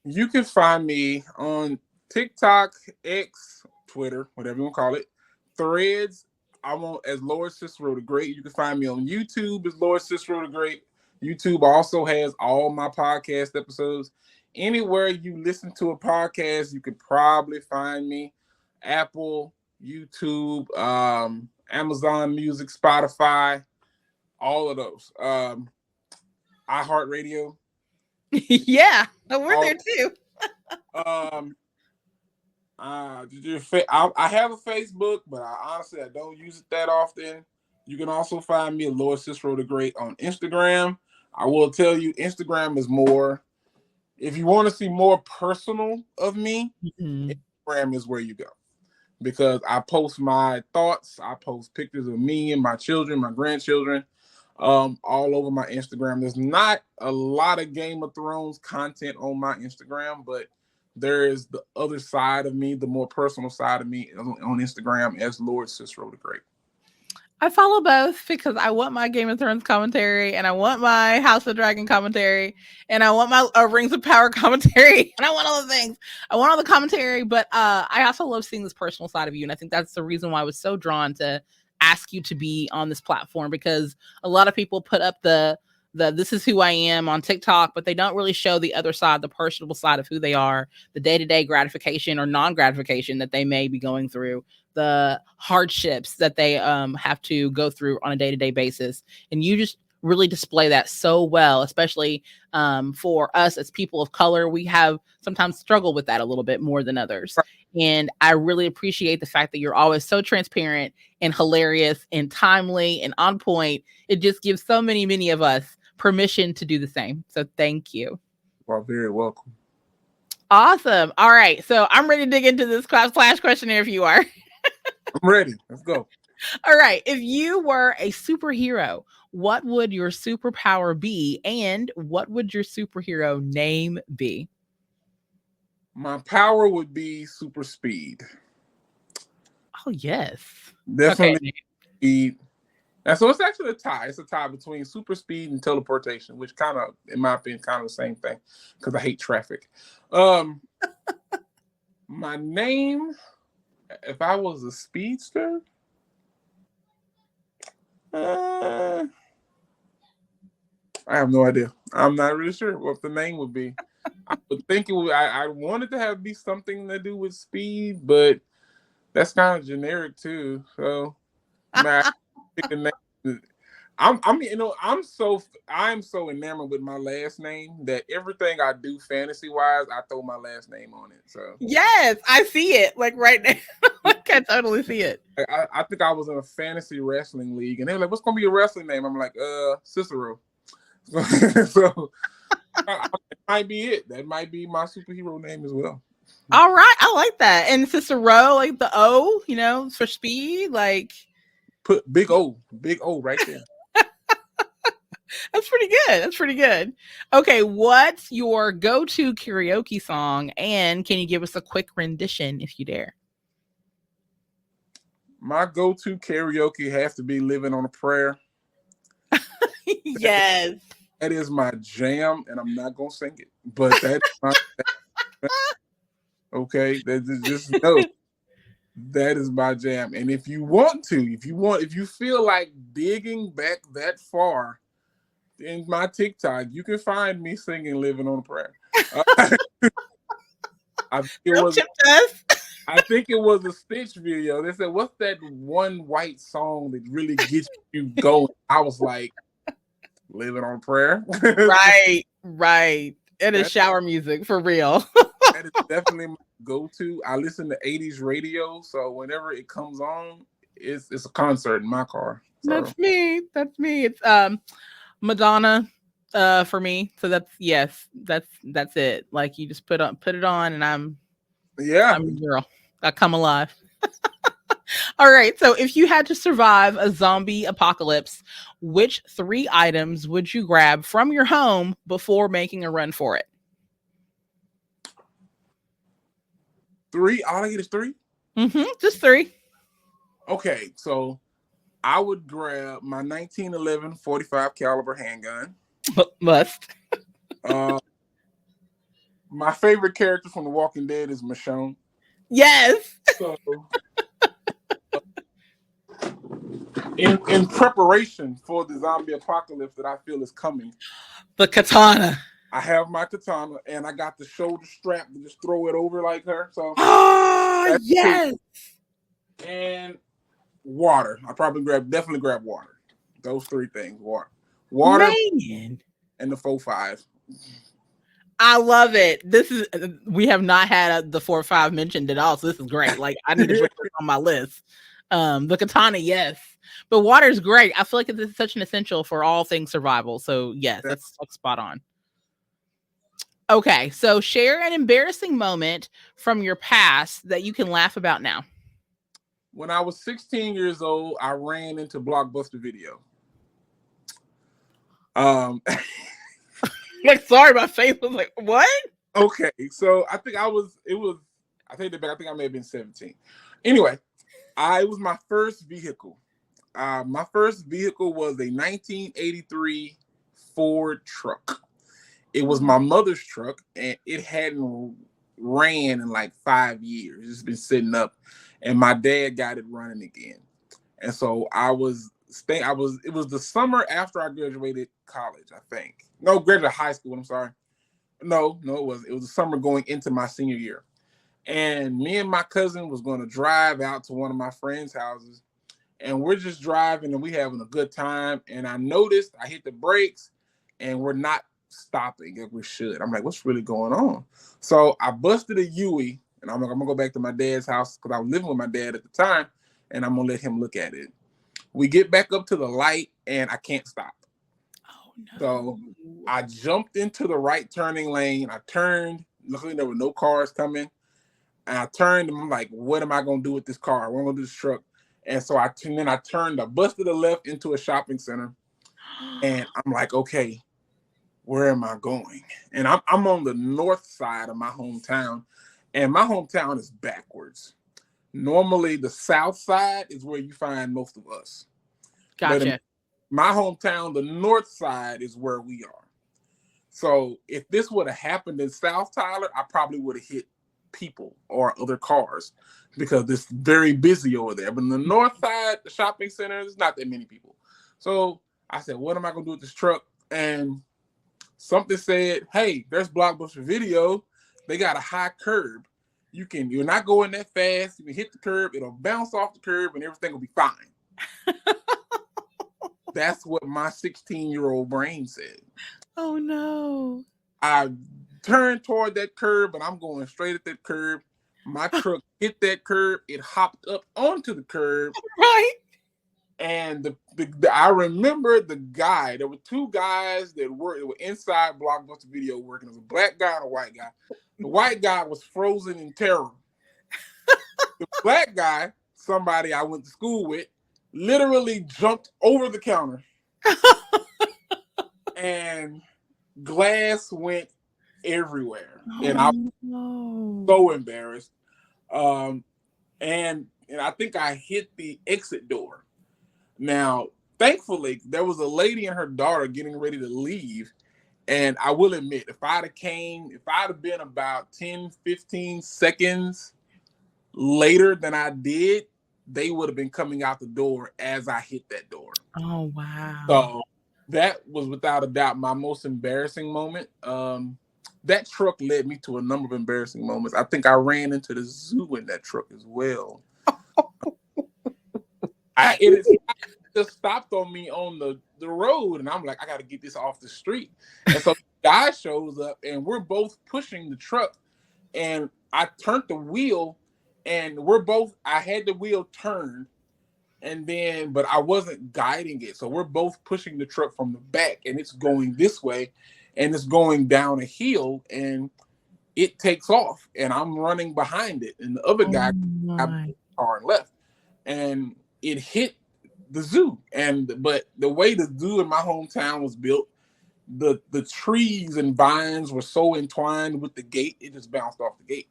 You can find me on TikTok, X, Twitter, whatever you want to call it, Threads. I'm on as Lord Cicero the Great. You can find me on YouTube as Lord Cicero the Great. YouTube also has all my podcast episodes. anywhere you listen to a podcast, you could probably find me. Apple, YouTube, Amazon Music, Spotify, all of those. iHeartRadio. Yeah, we're there too. Um, I have a Facebook, but I don't use it that often. You can also find me at Lord Cicero the Great on Instagram. I will tell you, Instagram is more. If you want to see more personal of me, Instagram is where you go, because I post my thoughts. I post pictures of me and my children, my grandchildren, all over my Instagram. There's not a lot of Game of Thrones content on my Instagram, but there is the other side of me, the more personal side of me on Instagram as Lord Cicero the Great. I follow both because I want my Game of Thrones commentary, and I want my House of Dragon commentary, and I want my Rings of Power commentary, and I want all the things. I want all the commentary, but I also love seeing this personal side of you, and I think that's the reason why I was so drawn to ask you to be on this platform, because a lot of people put up the this is who I am on TikTok, but they don't really show the other side, the personable side of who they are, the day-to-day gratification or non-gratification that they may be going through, the hardships that they have to go through on a day-to-day basis. And you just really display that so well, especially for us as people of color. We have sometimes struggled with that a little bit more than others. And I really appreciate the fact that you're always so transparent and hilarious and timely and on point. It just gives so many of us permission to do the same. So thank you. Well, very welcome. Awesome. All right. So I'm ready to dig into this class questionnaire if you are. I'm ready. Let's go. All right. If you were a superhero, what would your superpower be? And what would your superhero name be? My power would be super speed. Oh, yes. Definitely speed. And so it's actually a tie. It's a tie between super speed and teleportation, which kind of, in my opinion, kind of the same thing, because I hate traffic. My name, if I was a speedster, I have no idea. I'm not really sure what the name would be. I would think it would. I wanted to be something to do with speed, but that's kind of generic too. So, man, pick a name. I'm so enamored with my last name that everything I do fantasy wise, I throw my last name on it. So yes, I see it like right now. I can totally see it. I think I was in a fantasy wrestling league, and they were like, "What's gonna be your wrestling name?" I'm like, Cicero. So that might be it. That might be my superhero name as well. All right, I like that. And Cicero, like the O, for speed, like put big O right there. That's pretty good. That's pretty good. Okay, what's your go-to karaoke song? And can you give us a quick rendition if you dare? My go-to karaoke has to be Living on a Prayer. Yes. That is my jam, and I'm not going to sing it. But that's my okay, just know that is my jam. And if you feel like digging back that far in my TikTok, you can find me singing Living on a Prayer. I think it was a Stitch video. They said, "What's that one white song that really gets you going?" I was like, Living on a Prayer. Right. It is shower music for real. That is definitely my go-to. I listen to 80s radio, so whenever it comes on, it's a concert in my car. So. That's me. It's Madonna for me. So that's it. Like you just put it on and I'm a girl. I come alive. All right. So if you had to survive a zombie apocalypse, which 3 items would you grab from your home before making a run for it? 3? All I get is 3? Just 3. Okay. So I would grab my 1911 45 caliber handgun. Must. My favorite character from The Walking Dead is Michonne. Yes. So, in preparation for the zombie apocalypse that I feel is coming, the katana. I have my katana, and I got the shoulder strap to just throw it over like her. So Oh, yes. And water. I definitely grab water. Those three things: water, Man. and the 4-5. I love it. We have not had the 4-5 mentioned at all, so this is great. Like, I need to put this on my list. The katana, yes, but water is great. I feel like it's such an essential for all things survival. So yes, that's spot on. Okay, so share an embarrassing moment from your past that you can laugh about now. When I was 16 years old, I ran into Blockbuster Video. Like, sorry, my face was like, what? Okay, so I think I may have been 17. Anyway, it was my first vehicle. My first vehicle was a 1983 Ford truck. It was my mother's truck, and it hadn't ran in like 5 years. It's been sitting up, and my dad got it running again. And so it was the summer after I graduated college, I think. No, graduated high school, I'm sorry. No, it wasn't. It was the summer going into my senior year. And me and my cousin was going to drive out to one of my friends' houses. And we're just driving, and we having a good time. And I noticed I hit the brakes, and we're not stopping if we should. I'm like, what's really going on? So I busted a Yui, and I'm like, I'm going to go back to my dad's house because I was living with my dad at the time, and I'm going to let him look at it. We get back up to the light, and I can't stop. Oh, no. So I jumped into the right turning lane. I turned. Luckily, there were no cars coming. And I turned, and I'm like, what am I going to do with this car? What am I going to do with this truck? And so I busted a left into a shopping center. And I'm like, okay, where am I going? And I'm on the north side of my hometown. And my hometown is backwards. Normally, the south side is where you find most of us. Gotcha. But in my hometown, the north side is where we are. So if this would have happened in South Tyler, I probably would have hit people or other cars because it's very busy over there. But in the north side, the shopping center, there's not that many people. So I said, what am I going to do with this truck? And something said, hey, there's Blockbuster Video. They got a high curb. You're not going that fast. You can hit the curb. It'll bounce off the curb and everything will be fine. That's what my 16-year-old brain said. Oh, no. I turned toward that curb, and I'm going straight at that curb. My truck hit that curb. It hopped up onto the curb. Right. And I remember the guy. There were two guys that were inside Blockbuster Video working. There was a black guy and a white guy. The white guy was frozen in terror. The black guy, somebody I went to school with, literally jumped over the counter. And glass went everywhere. And I was so embarrassed. And I think I hit the exit door. Now, thankfully, there was a lady and her daughter getting ready to leave. And I will admit, if I'd have been about 10, 15 seconds later than I did, they would have been coming out the door as I hit that door. Oh, wow. So that was without a doubt my most embarrassing moment. That truck led me to a number of embarrassing moments. I think I ran into the zoo in that truck as well. It just stopped on me on the road, and I'm like, I got to get this off the street. And so the guy shows up, and we're both pushing the truck, and I turned the wheel, and I had the wheel turned, but I wasn't guiding it. So we're both pushing the truck from the back, and it's going this way, and it's going down a hill, and it takes off, and I'm running behind it, and the other guy got the car and left, and it hit the zoo. But the way the zoo in my hometown was built, the trees and vines were so entwined with the gate, it just bounced off the gate.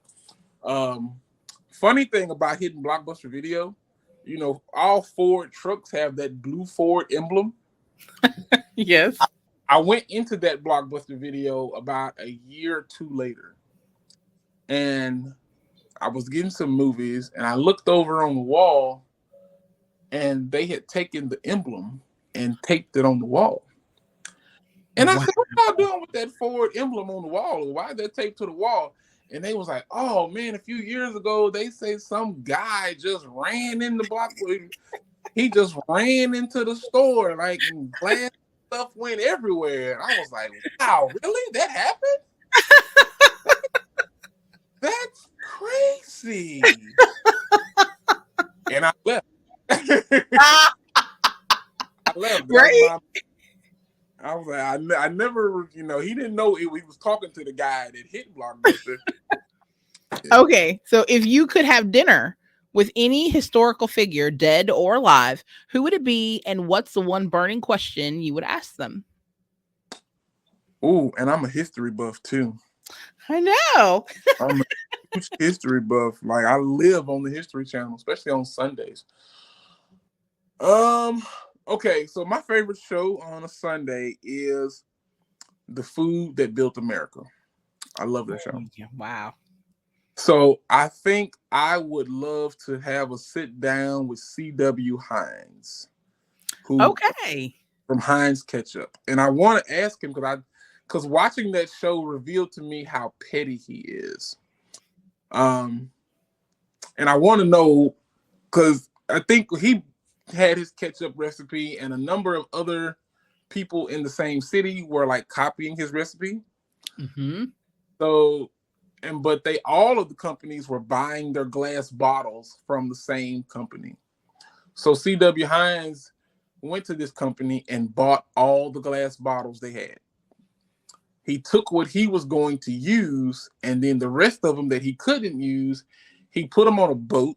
Funny thing about hitting Blockbuster Video, all Ford trucks have that blue Ford emblem. Yes. I went into that Blockbuster Video about a year or two later, and I was getting some movies, and I looked over on the wall, and they had taken the emblem and taped it on the wall. And I Wow. said, what y'all doing with that Ford emblem on the wall? Why is that taped to the wall? And they was like, oh man, a few years ago, they say some guy just ran in the block. He just ran into the store, like glass stuff went everywhere. And I was like, wow, really? That happened? That's crazy. And I left. I left. Right? I was like, I never, he didn't know he was talking to the guy that hit Blockbuster. Okay, so if you could have dinner with any historical figure, dead or alive, who would it be, and what's the one burning question you would ask them? Oh, and I'm a history buff too. I know. I'm a huge history buff. Like I live on the History Channel, especially on Sundays. Okay, so my favorite show on a Sunday is The Food That Built America. I love that show. Wow. So I think I would love to have a sit down with C.W. Hines, who from Heinz Ketchup, and I want to ask him because watching that show revealed to me how petty he is. And I want to know because I think he had his ketchup recipe, and a number of other people in the same city were like copying his recipe. Mm-hmm. So, but all of the companies were buying their glass bottles from the same company. So C.W. Hines went to this company and bought all the glass bottles they had. He took what he was going to use, and then the rest of them that he couldn't use, he put them on a boat,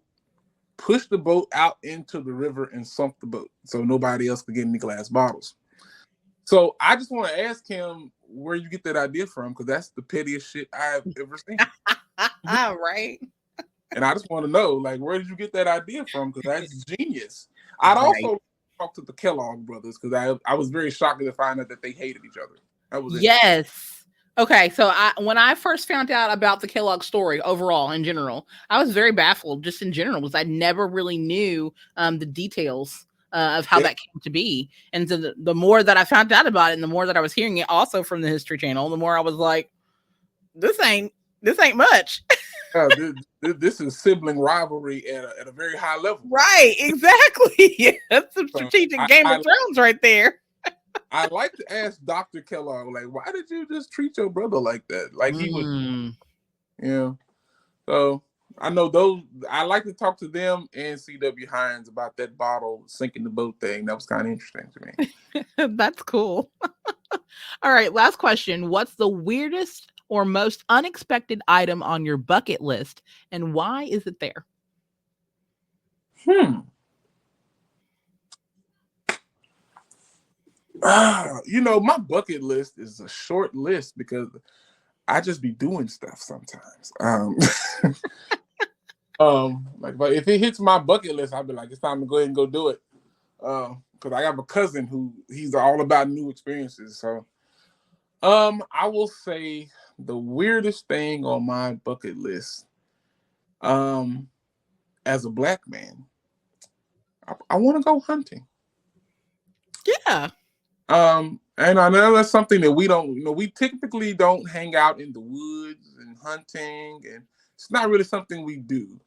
pushed the boat out into the river, and sunk the boat so nobody else could get any glass bottles. So I just want to ask him where you get that idea from, because that's the pettiest shit I've ever seen. Right. And I just want to know, like, where did you get that idea from? Because that's genius. I'd also talk to the Kellogg brothers, because I was very shocked to find out that they hated each other. That was yes. Okay, so when I first found out about the Kellogg story overall in general, I was very baffled just in general because I never really knew the details of how that came to be. And so the more that I found out about it and the more that I was hearing it also from the History Channel, the more I was like, this ain't much. This is sibling rivalry at a very high level. Right, exactly. That's some strategic Game of Thrones right there. I like to ask Dr. Kellogg, like, why did you just treat your brother like that? Like he would, So I know those. I like to talk to them and C.W. Hines about that bottle sinking the boat thing. That was kind of interesting to me. That's cool. All right, last question. What's the weirdest or most unexpected item on your bucket list, and why is it there? My bucket list is a short list because I just be doing stuff sometimes. But if it hits my bucket list, I'll be like, it's time to go ahead and go do it. Because I have a cousin he's all about new experiences. So, I will say the weirdest thing on my bucket list, as a Black man, I want to go hunting. Yeah. And I know that's something that we don't, we typically don't hang out in the woods and hunting, and it's not really something we do.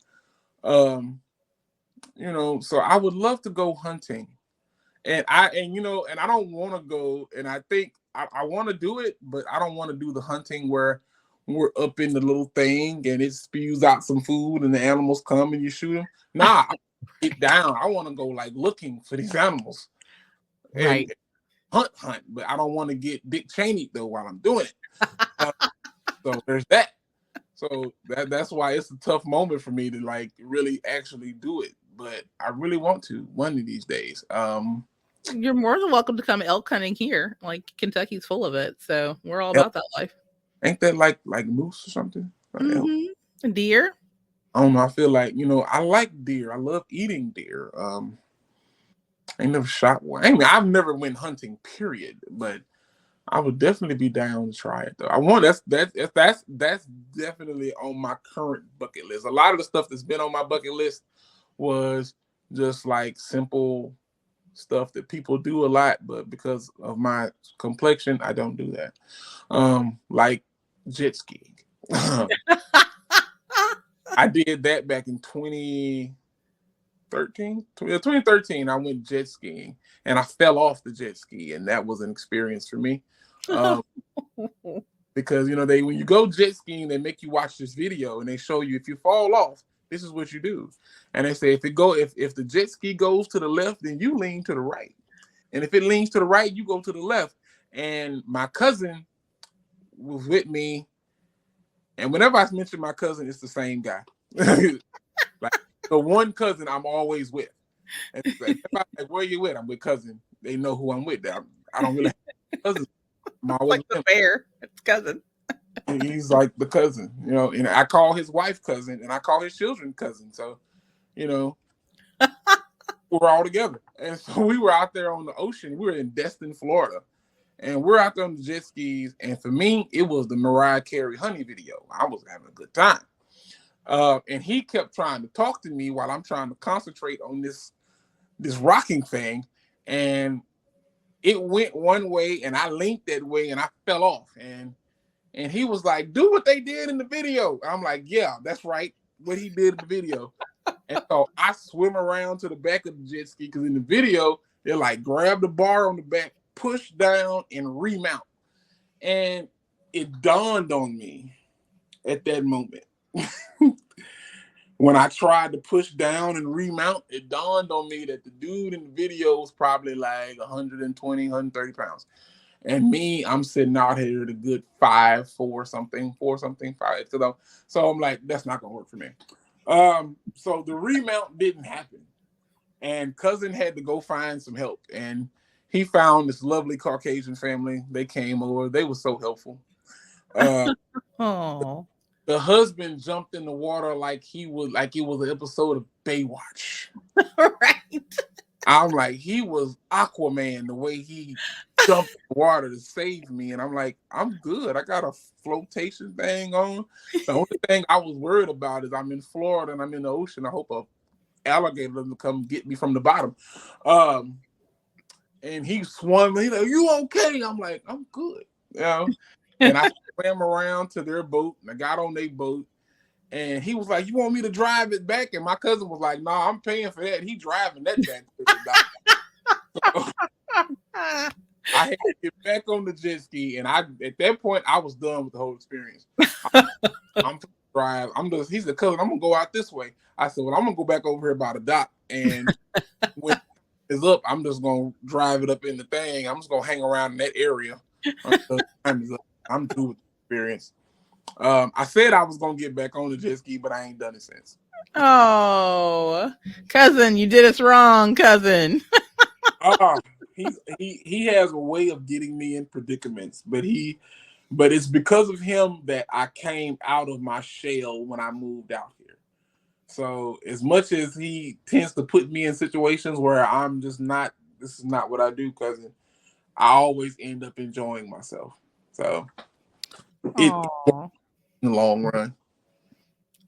So I would love to go hunting, and I don't want to go, and I think I want to do it, but I don't want to do the hunting where we're up in the little thing and it spews out some food and the animals come and you shoot them. Nah, get down. I want to go like looking for these animals. Right. And hunt, but I don't want to get Dick Cheney though while I'm doing it. So there's that. So that's why it's a tough moment for me to like really actually do it. But I really want to one of these days. You're more than welcome to come elk hunting here. Like Kentucky's full of it, so we're all about that life. Ain't that like moose or something? Mm-hmm. Deer. I don't know. I feel like I like deer. I love eating deer. I ain't never shot one. I mean, I've never went hunting, period. But I would definitely be down to try it, though. I want that's definitely on my current bucket list. A lot of the stuff that's been on my bucket list was just like simple stuff that people do a lot, but because of my complexion, I don't do that. Like jet skiing. I did that back in 2013. I went jet skiing and I fell off the jet ski, and that was an experience for me. Because when you go jet skiing, they make you watch this video and they show you if you fall off, this is what you do. And they say if the jet ski goes to the left, then you lean to the right. And if it leans to the right, you go to the left. And my cousin was with me. And whenever I mention my cousin, it's the same guy. Like the one cousin I'm always with. And like, where you with? I'm with cousin. They know who I'm with. I don't really have cousins. I'm always like the bear. It's cousin. He's like the cousin, and I call his wife cousin and I call his children cousin. So, we're all together. And so we were out there on the ocean. We were in Destin, Florida. And we're out there on the jet skis. And for me, it was the Mariah Carey Honey video. I was having a good time. And he kept trying to talk to me while I'm trying to concentrate on this rocking thing. And it went one way and I linked that way and I fell off. And he was like, do what they did in the video. I'm like, yeah, that's right. What he did in the video. And so I swim around to the back of the jet ski because in the video, they're like, grab the bar on the back, push down and remount. And it dawned on me at that moment. When I tried to push down and remount, it dawned on me that the dude in the video was probably like 120, 130 pounds. And me, I'm sitting out here at a good 5'4" something, 5. So I'm like, that's not going to work for me. So the remount didn't happen. And cousin had to go find some help. And he found this lovely Caucasian family. They came over. They were so helpful. Oh. The husband jumped in the water like it was an episode of Baywatch. Right. I'm like, he was Aquaman the way he jumped in the water to save me. And I'm like, I'm good. I got a flotation thing on. The only thing I was worried about is I'm in Florida and I'm in the ocean. I hope a alligator doesn't come get me from the bottom. And he swung. He's like, you okay? I'm like, I'm good. And I swam around to their boat and I got on their boat. And he was like, you want me to drive it back? And my cousin was like, nah, I'm paying for that. He driving that back. So, I had to get back on the jet ski. And at that point, I was done with the whole experience. I'm drive. He said, cousin, I'm going to go out this way. I said, well, I'm going to go back over here by the dock. And when it's up, I'm just going to drive it up in the thing. I'm just going to hang around in that area until time is up. I'm through with the experience. I said I was gonna get back on the jet ski, but I ain't done it since. Oh, cousin, you did us wrong, cousin. He has a way of getting me in predicaments, but it's because of him that I came out of my shell when I moved out here. So as much as he tends to put me in situations where I'm just not, this is not what I do, cousin, I always end up enjoying myself. So in the long run.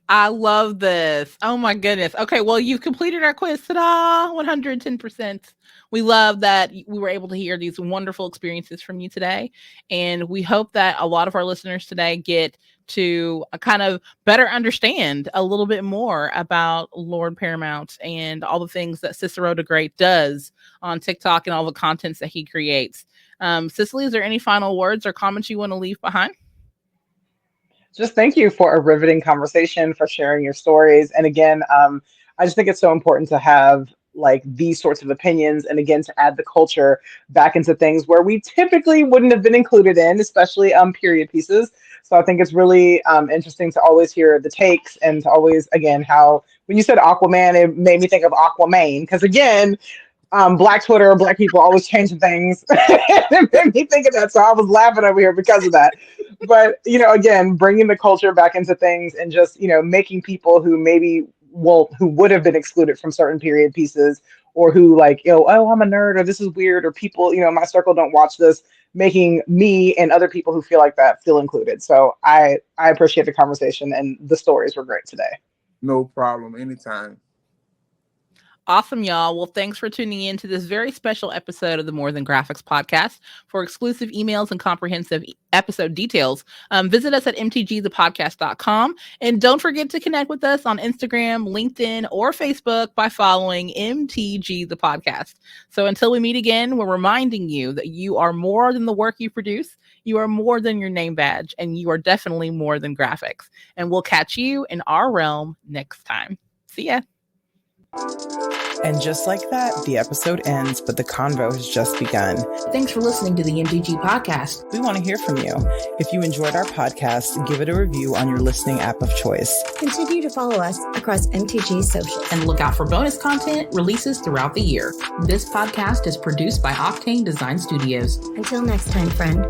I love this. Oh my goodness. Okay, well, you've completed our quiz. Ta-da! 110%. We love that we were able to hear these wonderful experiences from you today. And we hope that a lot of our listeners today get to kind of better understand a little bit more about Lord Paramount and all the things that Cicero the Great does on TikTok and all the contents that he creates. Cicely, is there any final words or comments you want to leave behind? Just thank you for a riveting conversation, for sharing your stories. And again, I just think it's so important to have like these sorts of opinions. And again, to add the culture back into things where we typically wouldn't have been included in, especially period pieces. So I think it's really interesting to always hear the takes and to always, again, how when you said Aquaman, it made me think of Aquaman. Because again, Black Twitter, Black people always changing things. It made me think of that. So I was laughing over here because of that. But, again, bringing the culture back into things and just, making people who maybe who would have been excluded from certain period pieces or who like, oh, I'm a nerd or this is weird or people, my circle don't watch this, making me and other people who feel like that feel included. So I appreciate the conversation and the stories were great today. No problem. Anytime. Awesome, y'all. Well, thanks for tuning in to this very special episode of the More Than Graphics podcast. For exclusive emails and comprehensive episode details, visit us at mtgthepodcast.com. And don't forget to connect with us on Instagram, LinkedIn, or Facebook by following MTG the Podcast. So until we meet again, we're reminding you that you are more than the work you produce. You are more than your name badge, and you are definitely more than graphics. And we'll catch you in our realm next time. See ya. And just like that, the episode ends, but the convo has just begun. Thanks for listening to the MTG podcast. We want to hear from you. If you enjoyed our podcast, give it a review on your listening app of choice. Continue to follow us across MTG socials. And look out for bonus content releases throughout the year. This podcast is produced by Octane Design Studios. Until next time, friend.